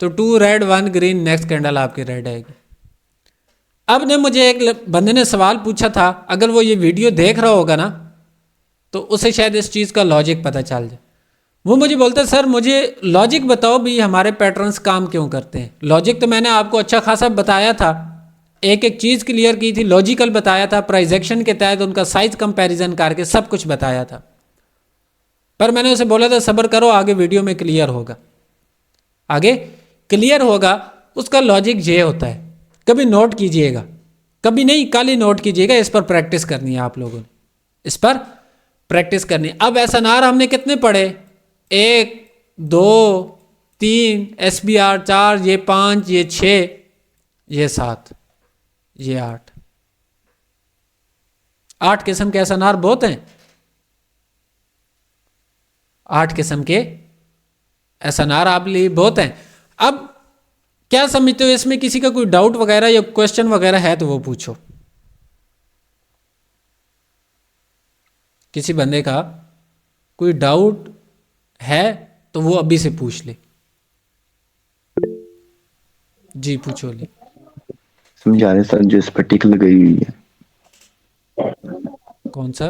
तो 2 रेड 1 ग्रीन नेक्स्ट कैंडल आपकी रेड आएगी। अब ने मुझे एक बंदे ने सवाल पूछा था, अगर वो ये वीडियो देख रहा होगा ना तो उसे शायद इस चीज़ का लॉजिक पता चल जाए। वो मुझे बोलता है सर मुझे लॉजिक बताओ भी हमारे पैटर्न्स काम क्यों करते हैं। लॉजिक तो मैंने आपको अच्छा खासा बताया था, एक एक चीज़ क्लियर की थी, लॉजिकल बताया था, प्राइस एक्शन के तहत उनका साइज कंपैरिजन करके सब कुछ बताया था। पर मैंने उसे बोला था सब्र करो, आगे वीडियो में क्लियर होगा, आगे क्लियर होगा। उसका लॉजिक ये होता है, कभी नोट कीजिएगा, कभी नहीं कल ही नोट कीजिएगा, इस पर प्रैक्टिस करनी है आप लोगों ने, इस पर प्रैक्टिस करनी। अब एसएनआर हमने कितने पढ़े? 1 2 3 SBR 4, ये 5, ये 6, ये 7, ये 8। 8 किस्म के एसएनआर बहुत हैं, 8 किस्म के एसएनआर आप लिए बहुत हैं। अब क्या समझते हो इसमें? किसी का कोई डाउट वगैरह या क्वेश्चन वगैरह है तो वो पूछो। किसी बंदे का कोई डाउट है तो वो अभी से पूछ ले। जी पूछो ले। समझा रहे सर, जो इस पर टिक लगाई हुई है, कौन सा?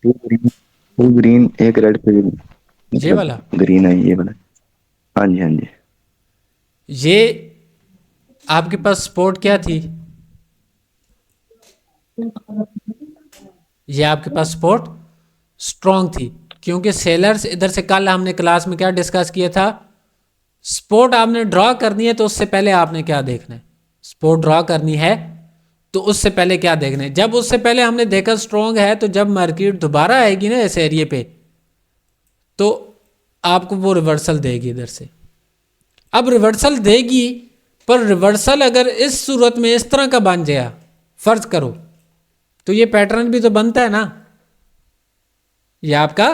वो ग्रीन एक रेड पे ये मतलब वाला? ग्रीन है ये वाला। हाँ जी, हाँ जी। ये आपके पास सपोर्ट क्या थी? ये आपके पास सपोर्ट स्ट्रॉन्ग थी, क्योंकि सेलर्स इधर से कल हमने क्लास में क्या डिस्कस किया था, सपोर्ट आपने ड्रॉ करनी है तो उससे पहले आपने क्या देखना है? सपोर्ट ड्रॉ करनी है तो उससे पहले क्या देखना है? जब उससे पहले हमने देखा स्ट्रॉन्ग है, तो जब मार्केट दोबारा आएगी ना इस एरिया पे, तो आपको वो रिवर्सल देगी इधर से। अब रिवर्सल देगी, पर रिवर्सल अगर इस सूरत में इस तरह का बन जाए फर्ज करो, तो ये पैटर्न भी तो बनता है ना, ये आपका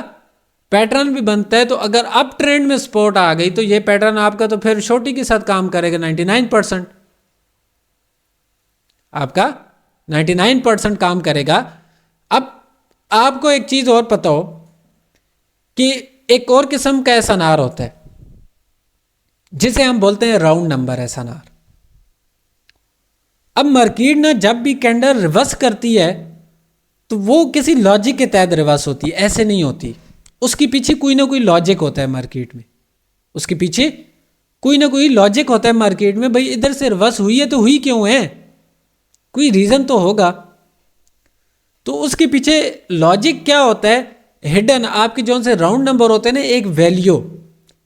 पैटर्न भी बनता है। तो अगर अप ट्रेंड में सपोर्ट आ गई तो ये पैटर्न आपका तो फिर शॉर्टी के साथ काम करेगा 99%, आपका 99% काम करेगा। अब आपको एक चीज और पता हो कि एक और किस्म का एसएनआर होता है जिसे हम बोलते हैं राउंड नंबर एसएनआर। अब मार्केट ना जब भी कैंडल रिवर्स करती है तो वो किसी लॉजिक के तहत रिवर्स होती है, ऐसे नहीं होती। उसके पीछे कोई ना कोई लॉजिक होता है मार्केट में, उसके पीछे कोई ना कोई लॉजिक होता है मार्केट में, भाई इधर से रिवर्स हुई है तो हुई क्यों है, कोई रीज़न तो होगा। तो उसके पीछे लॉजिक क्या होता है, हिडन आपके जो से राउंड नंबर होते हैं ना, एक वैल्यू,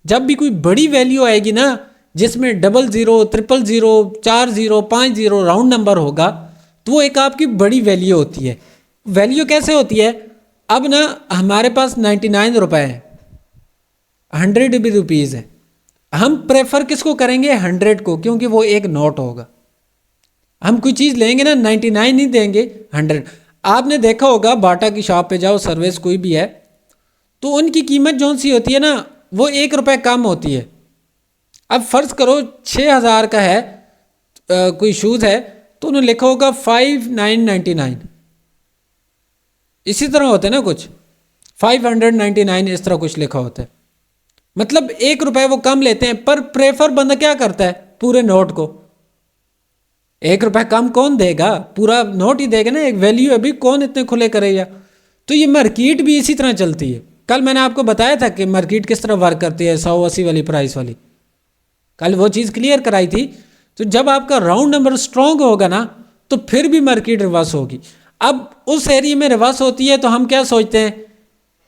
जब भी कोई बड़ी वैल्यू आएगी ना जिसमें 00, 000, 40, 50 राउंड नंबर होगा, तो वो एक आपकी बड़ी वैल्यू होती है। वैल्यू कैसे होती है, अब ना हमारे पास 99 रुपए है, 100 भी रुपीज़ है, हम प्रेफर किसको करेंगे, 100 को, क्योंकि वो एक नोट होगा। हम कोई चीज़ लेंगे ना 99 नहीं देंगे, 100। आपने देखा होगा बाटा की शॉप पे जाओ, सर्विस कोई भी है, तो उनकी कीमत जो सी होती है ना वो 1 रुपये कम होती है। अब फर्ज करो 6000 का है कोई शूज़ है, तो उन्होंने लिखा होगा 5999, इसी तरह होता है ना कुछ 599, इस तरह कुछ लिखा होता है, मतलब 1 रुपये वो कम लेते हैं। पर प्रेफर बंदा क्या करता है, पूरे नोट को। 1 रुपये कम कौन देगा, पूरा नोट ही देगा ना, एक वैल्यू अभी कौन इतने खुले करेगा। तो ये मार्केट भी इसी तरह चलती है। कल मैंने आपको बताया था कि मार्केट किस तरह वर्क करती है, 180 वाली प्राइस वाली, कल वो चीज़ क्लियर कराई थी। तो जब आपका राउंड नंबर स्ट्रॉन्ग होगा ना तो फिर भी मार्केट रिवर्स होगी। अब उस एरिया में रिवर्स होती है तो हम क्या सोचते हैं,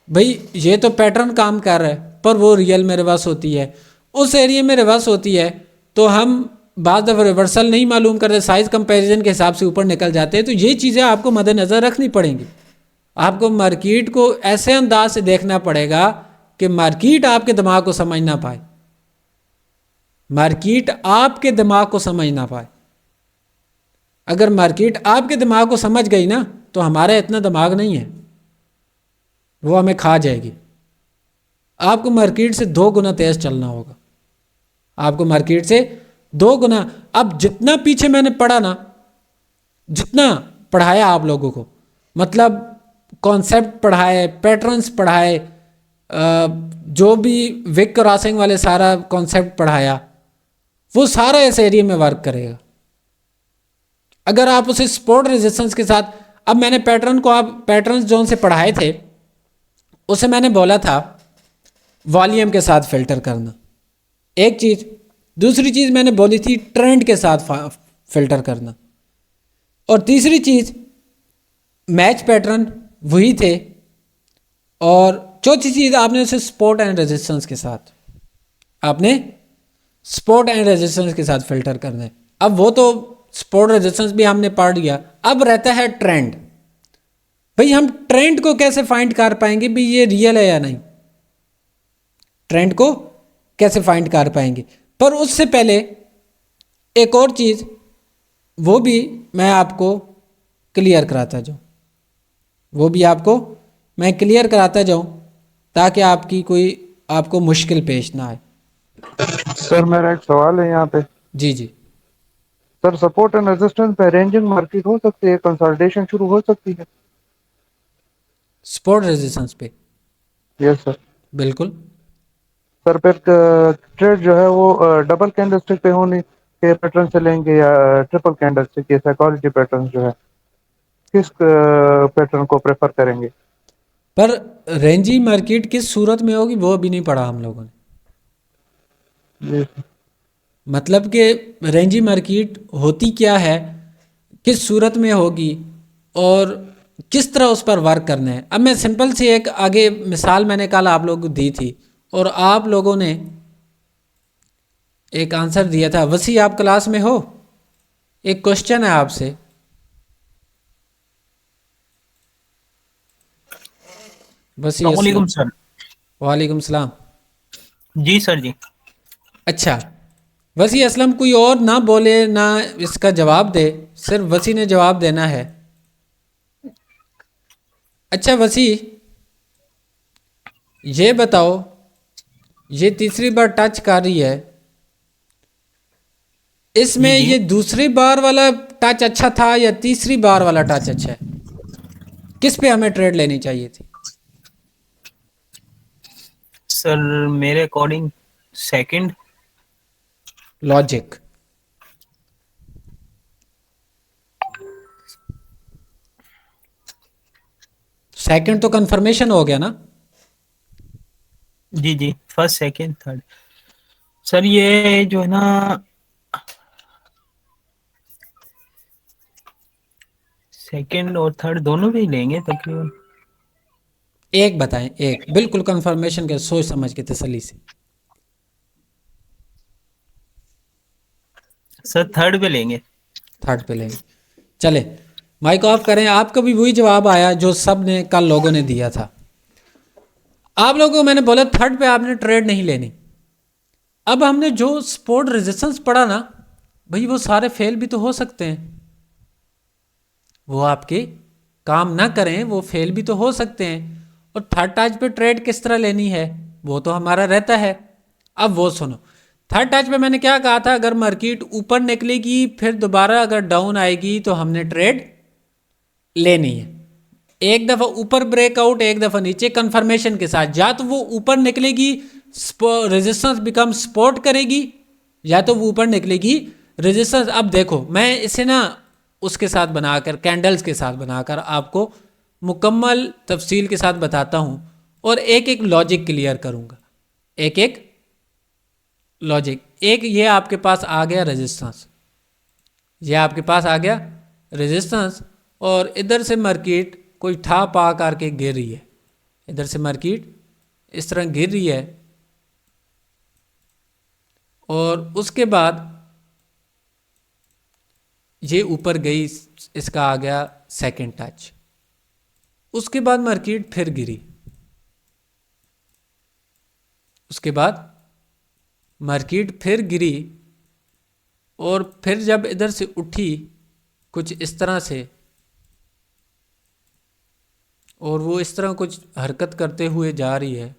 भाई ये तो पैटर्न काम कर रहा है, पर वो रियल में रिवर्स होती है। उस एरिया में रिवर्स होती है तो हम बाद दफ़ा रिवर्सल नहीं मालूम करते, साइज़ कंपैरिजन के हिसाब से ऊपर निकल जाते हैं। तो ये चीज़ें आपको मद्देनज़र रखनी पड़ेंगी। आपको मार्केट को ऐसे अंदाज से देखना पड़ेगा कि मार्केट आपके दिमाग को समझ ना पाए, मार्केट आपके दिमाग को समझ ना पाए। अगर मार्केट आपके दिमाग को समझ गई ना तो हमारा इतना दिमाग नहीं है, वो हमें खा जाएगी। आपको मार्केट से 2 गुना तेज चलना होगा, आपको मार्केट से 2 गुना। अब जितना पीछे मैंने पढ़ा ना, जितना पढ़ाया आप लोगों को, मतलब कॉन्सेप्ट पढ़ाए, पैटर्न्स पढ़ाए, जो भी विक क्रॉसिंग वाले सारा कॉन्सेप्ट पढ़ाया, वो सारा इस एरिया में वर्क करेगा। अगर आप उसे सपोर्ट रेजिस्टेंस के साथ, अब मैंने पैटर्न को, आप पैटर्न्स जोन से पढ़ाए थे, उसे मैंने बोला था वॉल्यूम के साथ फिल्टर करना, एक चीज़। दूसरी चीज़ मैंने बोली थी ट्रेंड के साथ फिल्टर करना, और तीसरी चीज़ मैच पैटर्न वही थे, और चौथी चीज़ आपने उसे सपोर्ट एंड रेजिस्टेंस के साथ, आपने सपोर्ट एंड रेजिस्टेंस के साथ फिल्टर करना है। अब वो तो सपोर्ट रेजिस्टेंस भी हमने पढ़ लिया, अब रहता है ट्रेंड। भाई हम ट्रेंड को कैसे फाइंड कर पाएंगे भी ये रियल है या नहीं, ट्रेंड को कैसे फाइंड कर पाएंगे। पर उससे पहले एक और चीज़, वो भी मैं आपको क्लियर कराता जाऊँ, वो भी आपको मैं क्लियर कराता जाऊँ ताकि आपको मुश्किल पेश ना आए। सर मेरा एक सवाल है यहाँ पे। जी जी। सर सपोर्ट एंड रेजिस्टेंस पे रेंजिंग मार्केट हो सकती है, कंसोलिडेशन शुरू हो सकती है? सपोर्ट रेजिस्टेंस पे यस सर। बिल्कुल। सर फिर ट्रेड जो है वो डबल कैंडलस्टिक पे होने के पैटर्न से लेंगे या ट्रिपल कैंडलस्टिक के साइकोलॉजी पैटर्न जो है, किस पैटर्न को प्रेफर करेंगे? पर रेंजी मार्केट किस सूरत में होगी वो अभी नहीं पढ़ा हम लोगों ने। जी सर। मतलब कि रेंजी मार्केट होती क्या है, किस सूरत में होगी, और किस तरह उस पर वर्क करना है। अब मैं सिंपल सी एक आगे मिसाल मैंने कल आप लोगों को दी थी, और आप लोगों ने एक आंसर दिया था। वसी आप क्लास में हो, एक क्वेश्चन है आपसे, वसी अस्सलामुअलैकुम अस्सलाम। सर। वालेकुम सलाम। जी सर जी। अच्छा, वसी असलम कोई और ना बोले ना इसका जवाब दे, सिर्फ वसी ने जवाब देना है। अच्छा वसी, ये बताओ, ये तीसरी बार टच कर रही है, इसमें जी जी। ये दूसरी बार वाला टच अच्छा था या तीसरी बार वाला टच अच्छा है, किस पे हमें ट्रेड लेनी चाहिए थी? सर मेरे अकॉर्डिंग सेकंड। लॉजिक, सेकंड तो कंफर्मेशन हो गया ना। जी जी, फर्स्ट सेकंड थर्ड। सर ये जो है ना, सेकंड और थर्ड दोनों भी लेंगे तकरीबन। एक बताएं, एक बिल्कुल कंफर्मेशन के, सोच समझ के, तसल्ली से। सर थर्ड पे लेंगे। थर्ड पे लेंगे। चले, माइक ऑफ करें। आपका भी वही जवाब आया जो सब ने कल लोगों ने दिया था। आप लोगों को मैंने बोला थर्ड पे आपने ट्रेड नहीं लेनी। अब हमने जो सपोर्ट रेजिस्टेंस पढ़ा ना भाई, वो सारे फेल भी तो हो सकते हैं, वो आपके काम ना करें, वो फेल भी तो हो सकते हैं। और थर्ड टाच पे ट्रेड किस तरह लेनी है वो तो हमारा रहता है। अब वो सुनो, थर्ड टाच पे मैंने क्या कहा था, अगर मार्केट ऊपर निकलेगी फिर दोबारा अगर डाउन आएगी तो हमने ट्रेड लेनी है। एक दफ़ा ऊपर ब्रेकआउट, एक दफ़ा नीचे कंफर्मेशन के साथ। या तो वो ऊपर निकलेगी, रेजिस्टेंस बिकम सपोर्ट करेगी, या तो वो ऊपर निकलेगी रेजिस्टेंस। अब देखो मैं इसे ना उसके साथ बनाकर, कैंडल्स के साथ बनाकर आपको मुकम्मल तफसील के साथ बताता हूँ और एक एक लॉजिक क्लियर करूँगा। एक एक लॉजिक। एक ये आपके पास आ गया रेजिस्टेंस, ये आपके पास आ गया रेजिस्टेंस, और इधर से मार्केट कोई ठाप आ करके गिर रही है, इधर से मार्केट इस तरह गिर रही है, और उसके बाद ये ऊपर गई, इसका आ गया सेकंड टच। उसके बाद मार्केट फिर गिरी, उसके बाद मार्केट फिर गिरी, और फिर जब इधर से उठी कुछ इस तरह से, और वो इस तरह कुछ हरकत करते हुए जा रही है,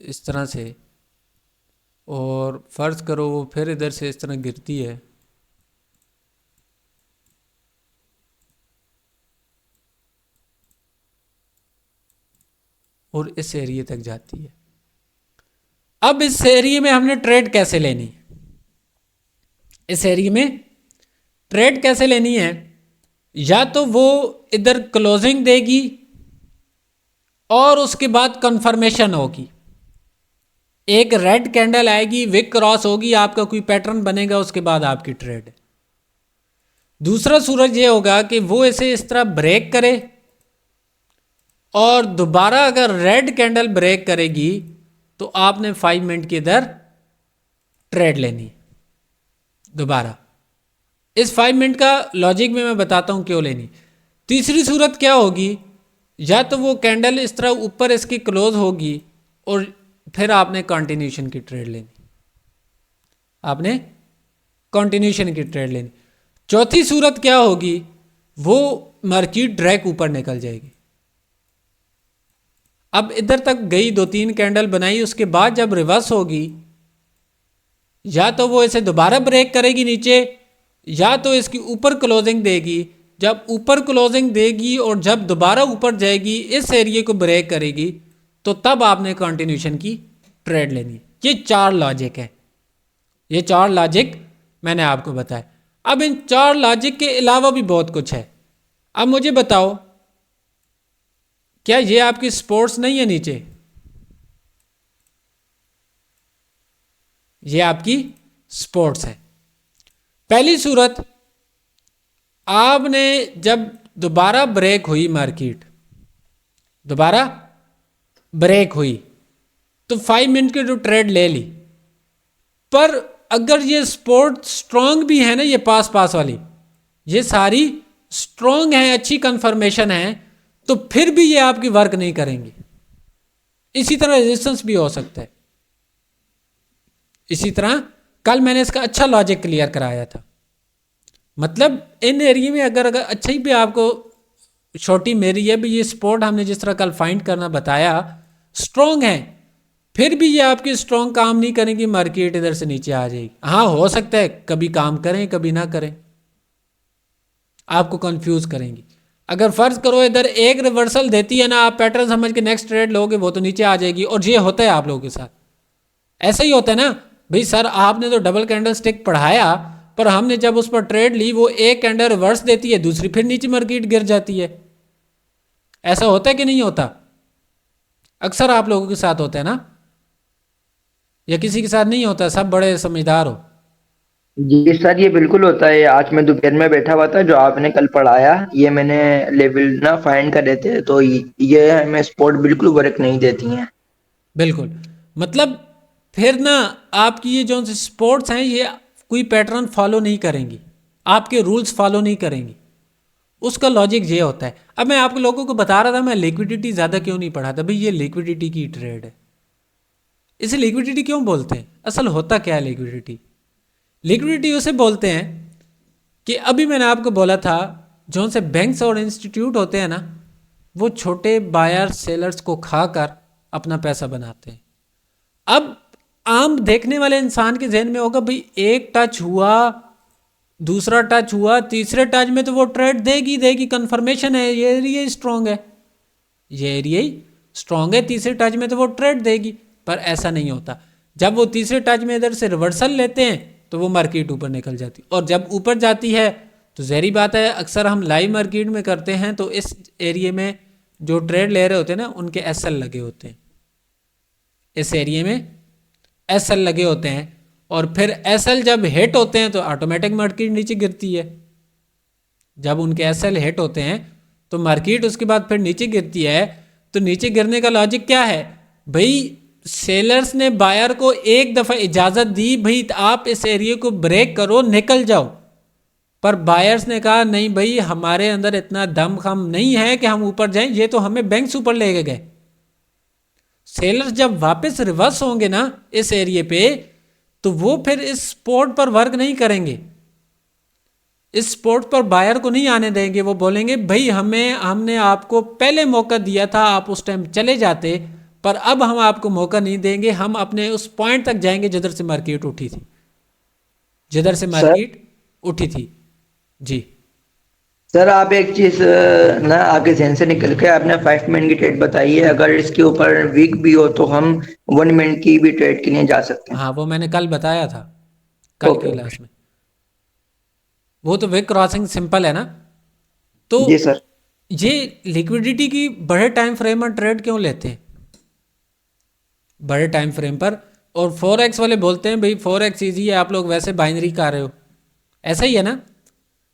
इस तरह से, और फर्ज करो वो फिर इधर से इस तरह गिरती है, और इस एरिए तक जाती है। अब इस एरिए में हमने ट्रेड कैसे लेनी है, इस एरिए में ट्रेड कैसे लेनी है, या तो वो इधर क्लोजिंग देगी और उसके बाद कंफर्मेशन होगी, एक रेड कैंडल आएगी, विक क्रॉस होगी, आपका कोई पैटर्न बनेगा, उसके बाद आपकी ट्रेड है। दूसरा सूरज ये होगा कि वो इसे इस तरह ब्रेक करे, और दोबारा अगर रेड कैंडल ब्रेक करेगी तो आपने 5 मिनट के इधर ट्रेड लेनी दोबारा। इस 5 मिनट का लॉजिक में मैं बताता हूं क्यों लेनी। तीसरी सूरत क्या होगी, या तो वो कैंडल इस तरह ऊपर इसकी क्लोज होगी और फिर आपने कंटिन्यूशन की ट्रेड लेनी, आपने कंटिन्यूशन की ट्रेड लेनी। चौथी सूरत क्या होगी, वो मार्केट डायरेक्ट ऊपर निकल जाएगी। अब इधर तक गई, 2-3 कैंडल बनाई, उसके बाद जब रिवर्स होगी, या तो वो इसे दोबारा ब्रेक करेगी नीचे, या तो इसकी ऊपर क्लोजिंग देगी। जब ऊपर क्लोजिंग देगी और जब दोबारा ऊपर जाएगी, इस एरिए को ब्रेक करेगी, तो तब आपने कंटिन्यूशन की ट्रेड लेनी। ये 4 लॉजिक है, ये 4 लॉजिक मैंने आपको बताया। अब इन 4 लॉजिक के अलावा भी बहुत कुछ है। अब मुझे बताओ, क्या ये आपकी स्पोर्ट्स नहीं है नीचे, ये आपकी स्पोर्ट्स है। पहली सूरत, आपने जब दोबारा ब्रेक हुई, मार्केट दोबारा ब्रेक हुई, तो 5 मिनट की जो ट्रेड ले ली। पर अगर ये सपोर्ट स्ट्रांग भी है ना, ये पास पास वाली, ये सारी स्ट्रांग है, अच्छी कंफर्मेशन है, तो फिर भी ये आपकी वर्क नहीं करेंगी। इसी तरह रेजिस्टेंस भी हो सकता है। इसी तरह कल मैंने इसका अच्छा लॉजिक क्लियर कराया था। मतलब इन एरिया में अगर अच्छा ही भी आपको छोटी मेरी है भी, ये सपोर्ट हमने जिस तरह कल फाइंड करना बताया स्ट्रांग है, फिर भी ये आपकी स्ट्रांग काम नहीं करेंगी, मार्केट इधर से नीचे आ जाएगी। हाँ, हो सकता है कभी काम करें कभी ना करें, आपको कंफ्यूज करेंगी। अगर फर्ज करो इधर एक रिवर्सल देती है ना, आप पैटर्न समझ के नेक्स्ट ट्रेड लोगे, वो तो नीचे आ जाएगी। और ये होता है आप लोगों के साथ, ऐसा ही होता है ना भाई। सर आपने तो डबल कैंडल स्टिक पढ़ाया, पर हमने जब उस पर ट्रेड ली वो एक कैंडल रिवर्स देती है, दूसरी फिर नीचे मार्केट गिर जाती है। ऐसा होता है कि नहीं होता? अक्सर आप लोगों के साथ होता है ना, या किसी के साथ नहीं होता? सब बड़े समझदार हो। जी सर, ये बिल्कुल होता है। आज मैं दोपहर में बैठा हुआ था, जो आपने कल पढ़ाया ये मैंने लेवल ना फाइंड करे थे, तो ये हमें स्पॉट बिल्कुल वर्क नहीं देती हैं। बिल्कुल, मतलब फिर ना आपकी ये जो स्पोर्ट्स हैं ये कोई पैटर्न फॉलो नहीं करेंगी, आपके रूल्स फॉलो नहीं करेंगी। उसका लॉजिक ये होता है। अब मैं आप लोगों को बता रहा था, मैं लिक्विडिटी ज़्यादा क्यों नहीं पढ़ाता भाई, ये लिक्विडिटी की ट्रेड है। इसे लिक्विडिटी क्यों बोलते हैं? असल होता क्या है लिक्विडिटी? लिक्विडिटी उसे बोलते हैं कि अभी मैंने आपको बोला था जो से बैंक्स और इंस्टीट्यूट होते हैं ना, वो छोटे बायर सेलर्स को खाकर अपना पैसा बनाते हैं। अब आम देखने वाले इंसान के जहन में होगा भाई एक टच हुआ, दूसरा टच हुआ, तीसरे टच में तो वो ट्रेड देगी देगी, कंफर्मेशन है ये एरिया स्ट्रांग है, ये एरिया ही स्ट्रांग है, तीसरे टच में तो वो ट्रेड देगी। पर ऐसा नहीं होता। जब वो तीसरे टच में इधर से रिवर्सल लेते हैं तो वो मार्केट ऊपर निकल जाती, और जब ऊपर जाती है तो ज़हरी बात है अक्सर हम लाइव मार्केट में करते हैं तो इस एरिया में जो ट्रेड ले रहे होते हैं ना उनके एसएल लगे होते हैं, इस एरिया में एसएल लगे होते हैं, और फिर एसएल जब हिट होते हैं तो ऑटोमेटिक मार्केट नीचे गिरती है। जब उनके एसएल हिट होते हैं तो मार्केट उसके बाद फिर नीचे गिरती है। तो नीचे गिरने का लॉजिक क्या है भाई? सेलर्स ने बायर को एक दफ़ा इजाज़त दी भाई आप इस एरिया को ब्रेक करो, निकल जाओ, पर बायर्स ने कहा नहीं भाई हमारे अंदर इतना दम खम नहीं है कि हम ऊपर जाएं, ये तो हमें बैंक्स ऊपर ले गए। सेलर्स जब वापस रिवर्स होंगे ना इस एरिया पे तो वो फिर इस स्पॉट पर वर्क नहीं करेंगे, इस स्पॉट पर बायर को नहीं आने देंगे। वो बोलेंगे भाई हमने आपको पहले मौका दिया था, आप उस टाइम चले जाते, पर अब हम आपको मौका नहीं देंगे, हम अपने उस पॉइंट तक जाएंगे जिधर से मार्केट उठी थी, जिधर से मार्केट उठी थी। जी सर, आप एक चीज ना आगे जहन से निकल के आपने 5 मिनट की ट्रेड बताई है। अगर इसके ऊपर वीक भी हो तो हम 1 मिनट की भी ट्रेड के लिए जा सकते हैं। हाँ, वो मैंने कल बताया था, कल की क्लास में। वो तो विक क्रॉसिंग सिंपल है ना। तो जी सर। ये लिक्विडिटी की बड़े टाइम फ्रेम पर ट्रेड क्यों लेते हैं? बड़े टाइम फ्रेम पर। और 4x वाले बोलते हैं भाई 4x ईजी है, आप लोग वैसे बाइनरी कर रहे हो, ऐसा ही है ना।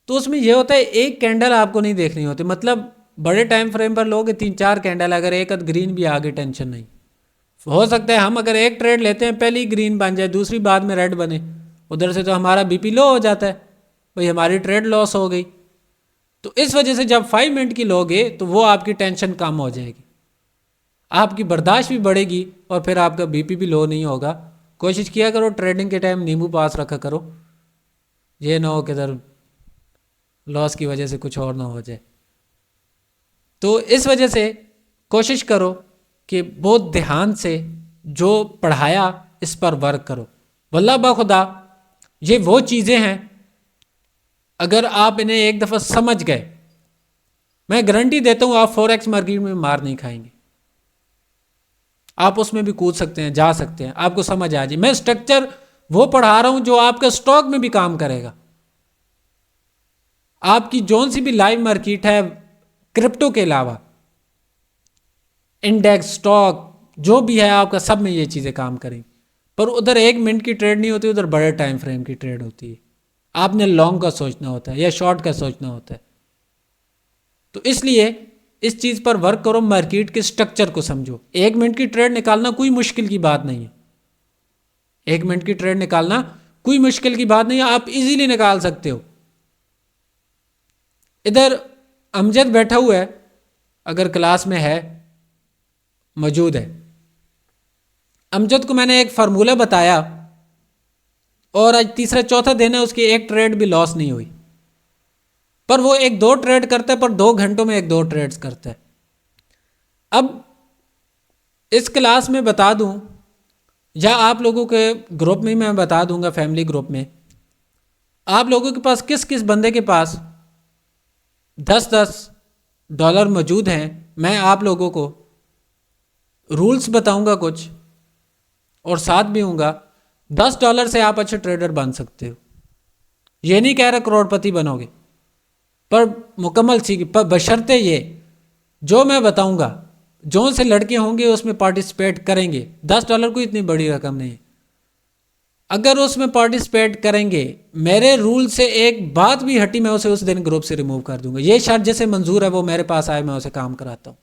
तो उसमें यह होता है एक कैंडल आपको नहीं देखनी होती, मतलब बड़े टाइम फ्रेम पर लोगे 3-4 कैंडल, अगर एक अद ग्रीन भी आ गई टेंशन नहीं। हो सकता है हम अगर एक ट्रेड लेते हैं पहली ग्रीन बन जाए, दूसरी बाद में रेड बने, उधर से तो हमारा बीपी लो हो जाता है, भाई हमारी ट्रेड लॉस हो गई। तो इस वजह से जब 5 मिनट की लोगे तो वो आपकी टेंशन कम हो जाएगी, आपकी बर्दाश्त भी बढ़ेगी, और फिर आपका बीपी भी लो नहीं होगा। कोशिश किया करो ट्रेडिंग के टाइम नींबू पास रखा करो, ये ना हो कि इधर लॉस की वजह से कुछ और ना हो जाए। तो इस वजह से कोशिश करो कि बहुत ध्यान से जो पढ़ाया इस पर वर्क करो। वल्लाह बाखुदा ये वो चीज़ें हैं अगर आप इन्हें एक दफ़ा समझ गए, मैं गारंटी देता हूँ आप 4x मार्केट में मार नहीं खाएंगे। आप उसमें भी कूद सकते हैं, जा सकते हैं, आपको समझ आ जाए। मैं स्ट्रक्चर वो पढ़ा रहा हूँ जो आपका स्टॉक में भी काम करेगा। आपकी जोन सी भी लाइव मार्केट है क्रिप्टो के अलावा, इंडेक्स स्टॉक जो भी है आपका, सब में ये चीज़ें काम करेंगी। पर उधर 1 मिनट की ट्रेड नहीं होती, उधर बड़े टाइम फ्रेम की ट्रेड होती है। आपने लॉन्ग का सोचना होता है या शॉर्ट का सोचना होता है। तो इसलिए इस चीज़ पर वर्क करो, मार्केट के स्ट्रक्चर को समझो। 1 मिनट की ट्रेड निकालना कोई मुश्किल की बात नहीं है, 1 मिनट की ट्रेड निकालना कोई मुश्किल की बात नहीं है, आप इजीली निकाल सकते हो। इधर अमजद बैठा हुआ है, अगर क्लास में है, मौजूद है। अमजद को मैंने एक फार्मूला बताया और आज तीसरा चौथा दिन है, उसकी एक ट्रेड भी लॉस नहीं हुई। पर वो 1-2 ट्रेड करता है, पर 2 घंटों में 1-2 ट्रेड्स करता है। अब इस क्लास में बता दूं या आप लोगों के ग्रुप में मैं बता दूंगा, फैमिली ग्रुप में, आप लोगों के पास किस किस बंदे के पास $10 मौजूद हैं। मैं आप लोगों को रूल्स बताऊंगा कुछ, और साथ भी होऊंगा $10 से आप अच्छे ट्रेडर बन सकते हो। ये नहीं कह रहा करोड़पति बनोगे, पर मुकम्मल सीख, पर बशर्ते ये जो मैं बताऊंगा, जो से लड़के होंगे उसमें पार्टिसिपेट करेंगे। $10 कोई इतनी बड़ी रकम नहीं है। अगर उसमें पार्टिसिपेट करेंगे, मेरे रूल से एक बात भी हटी, मैं उसे उस दिन ग्रुप से रिमूव कर दूंगा। ये शर्त जैसे मंजूर है वो मेरे पास आए, मैं उसे काम कराता हूँ।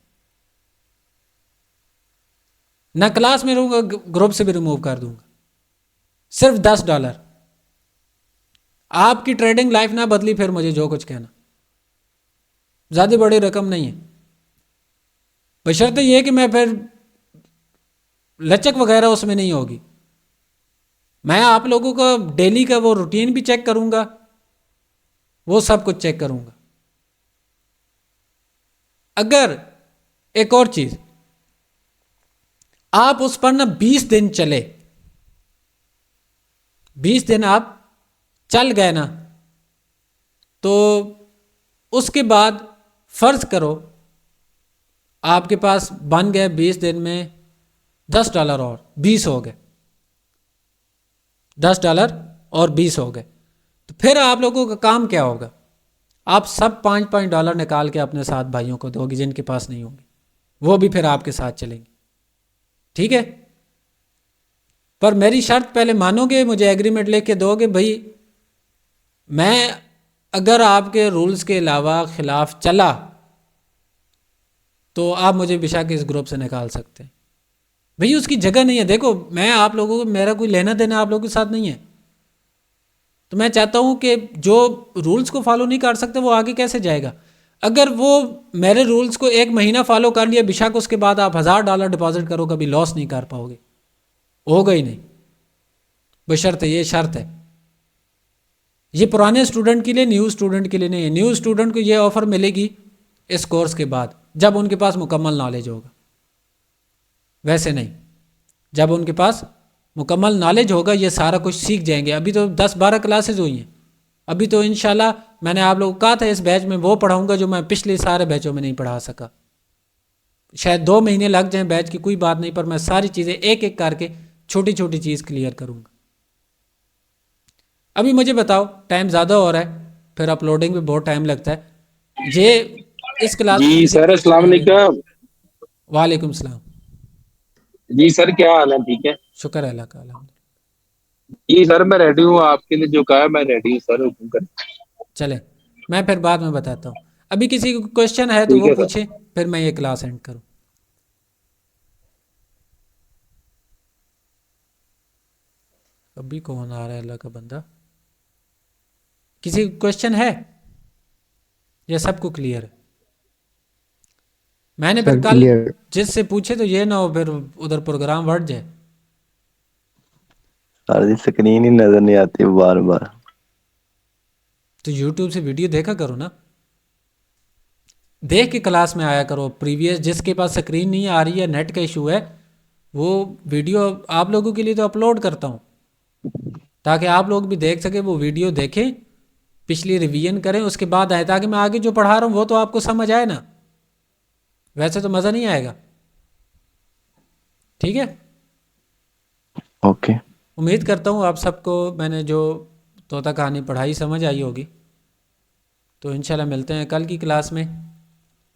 ना क्लास में रहूंगा, ग्रुप से भी रिमूव कर दूंगा। सिर्फ $10। आपकी ट्रेडिंग लाइफ ना बदली फिर मुझे जो कुछ कहना, ज़्यादा बड़ी रकम नहीं है। बशर्ते ये कि मैं फिर लचक वगैरह उसमें नहीं होगी। मैं आप लोगों का डेली का वो रूटीन भी चेक करूंगा, वो सब कुछ चेक करूंगा। अगर एक और चीज, आप उस पर ना 20 दिन चले, 20 दिन आप चल गए ना, तो उसके बाद फर्ज करो आपके पास बन गए 20 दिन में $10 और 20 हो गए, $10 और 20 हो गए, तो फिर आप लोगों का काम क्या होगा? आप सब $5 निकाल के अपने साथ भाइयों को दोगे जिनके पास नहीं होंगे, वो भी फिर आपके साथ चलेंगे, ठीक है? पर मेरी शर्त पहले मानोगे, मुझे एग्रीमेंट लेके दोगे भाई, मैं अगर आपके रूल्स के अलावा खिलाफ चला तो आप मुझे बेशक इस ग्रुप से निकाल सकते हैं। भाई उसकी जगह नहीं है। देखो मैं आप लोगों को, मेरा कोई लेना देना आप लोगों के साथ नहीं है, तो मैं चाहता हूं कि जो रूल्स को फॉलो नहीं कर सकते वो आगे कैसे जाएगा? अगर वो मेरे रूल्स को 1 महीना फॉलो कर लिया, बेशक उसके बाद आप $1000 डिपॉजिट करो, कभी लॉस नहीं कर पाओगे, होगा ही नहीं। बशर्ते ये शर्त है, ये पुराने स्टूडेंट के लिए, न्यू स्टूडेंट के लिए नहीं है। न्यू स्टूडेंट को ये ऑफर मिलेगी इस कोर्स के बाद, जब उनके पास मुकम्मल नॉलेज होगा। वैसे नहीं, जब उनके पास मुकम्मल नॉलेज होगा ये सारा कुछ सीख जाएंगे। अभी तो 10-12 क्लासेज हुई हैं, अभी तो इंशाल्लाह मैंने आप लोगों को कहा था इस बैच में वो पढ़ाऊंगा जो मैं पिछले सारे बैचों में नहीं पढ़ा सका। शायद 2 महीने लग जाएं बैच की, कोई बात नहीं, पर मैं सारी चीज़ें एक एक करके छोटी छोटी चीज़ क्लियर करूँगा। अभी मुझे बताओ, टाइम ज़्यादा हो रहा है, फिर अपलोडिंग में बहुत टाइम लगता है। ये इस क्लास जी सर, अस्सलाम वालेकुम। वालेकुम सलाम। जी सर, क्या हाल है? ठीक है, शुक्र है अल्लाह का, अल्हम्दुलिल्लाह। जी सर मैं रेडी हूँ, आपके लिए जो कहा है मैं रेडी हूँ सर, हुक्म कर। चले, मैं फिर बाद में बताता हूँ। अभी किसी को क्वेश्चन है तो ठीक वो है सर। पूछे, फिर मैं ये क्लास एंड करूँ। अभी कौन आ रहा है अल्लाह का बंदा? किसी क्वेश्चन है या सबको क्लियर है? मैंने फिर कल जिससे पूछे तो ये ना हो फिर उधर प्रोग्राम बढ़ जाए। सर जी स्क्रीन ही नजर नहीं आती बार बार। तो यूट्यूब से वीडियो देखा करो ना, देख के क्लास में आया करो। प्रीवियस जिसके पास स्क्रीन नहीं आ रही है, नेट का इशू है, वो वीडियो आप लोगों के लिए तो अपलोड करता हूँ ताकि आप लोग भी देख सके, वो वीडियो देखें, पिछली रिवीजन करें, उसके बाद आए, ताकि मैं आगे जो पढ़ा रहा हूँ वो तो आपको समझ आए ना। वैसे तो मज़ा नहीं आएगा, ठीक है? ओके, उम्मीद करता हूँ आप सबको मैंने जो तोता कहानी पढ़ाई समझ आई होगी। तो इंशाल्लाह मिलते हैं कल की क्लास में।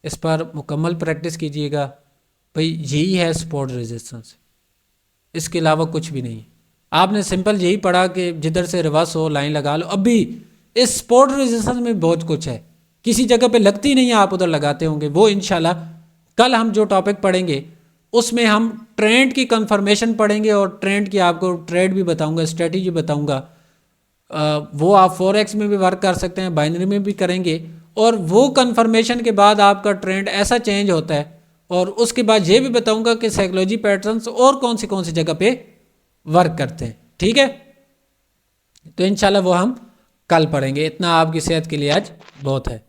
इस पर मुकम्मल प्रैक्टिस कीजिएगा। भाई यही है सपोर्ट रेजिस्टेंस, इसके अलावा कुछ भी नहीं है। आपने सिंपल यही पढ़ा कि जिधर से रिवर्स हो लाइन लगा लो। अभी इस सपोर्ट रेजिस्टेंस में बहुत कुछ है, किसी जगह पे लगती नहीं है, आप उधर लगाते होंगे। वो इंशाल्लाह कल हम जो टॉपिक पढ़ेंगे उसमें हम ट्रेंड की कंफर्मेशन पढ़ेंगे और ट्रेंड की आपको ट्रेड भी बताऊंगा, स्ट्रेटजी बताऊंगा। वो आप फॉरेक्स में भी वर्क कर सकते हैं, बाइनरी में भी करेंगे। और वो कंफर्मेशन के बाद आपका ट्रेंड ऐसा चेंज होता है। और उसके बाद ये भी बताऊंगा कि साइकोलॉजी पैटर्न्स और कौन सी जगह पे वर्क करते हैं, ठीक है? तो इंशाल्लाह वो हम कल पढ़ेंगे। इतना आपकी सेहत के लिए आज बहुत है।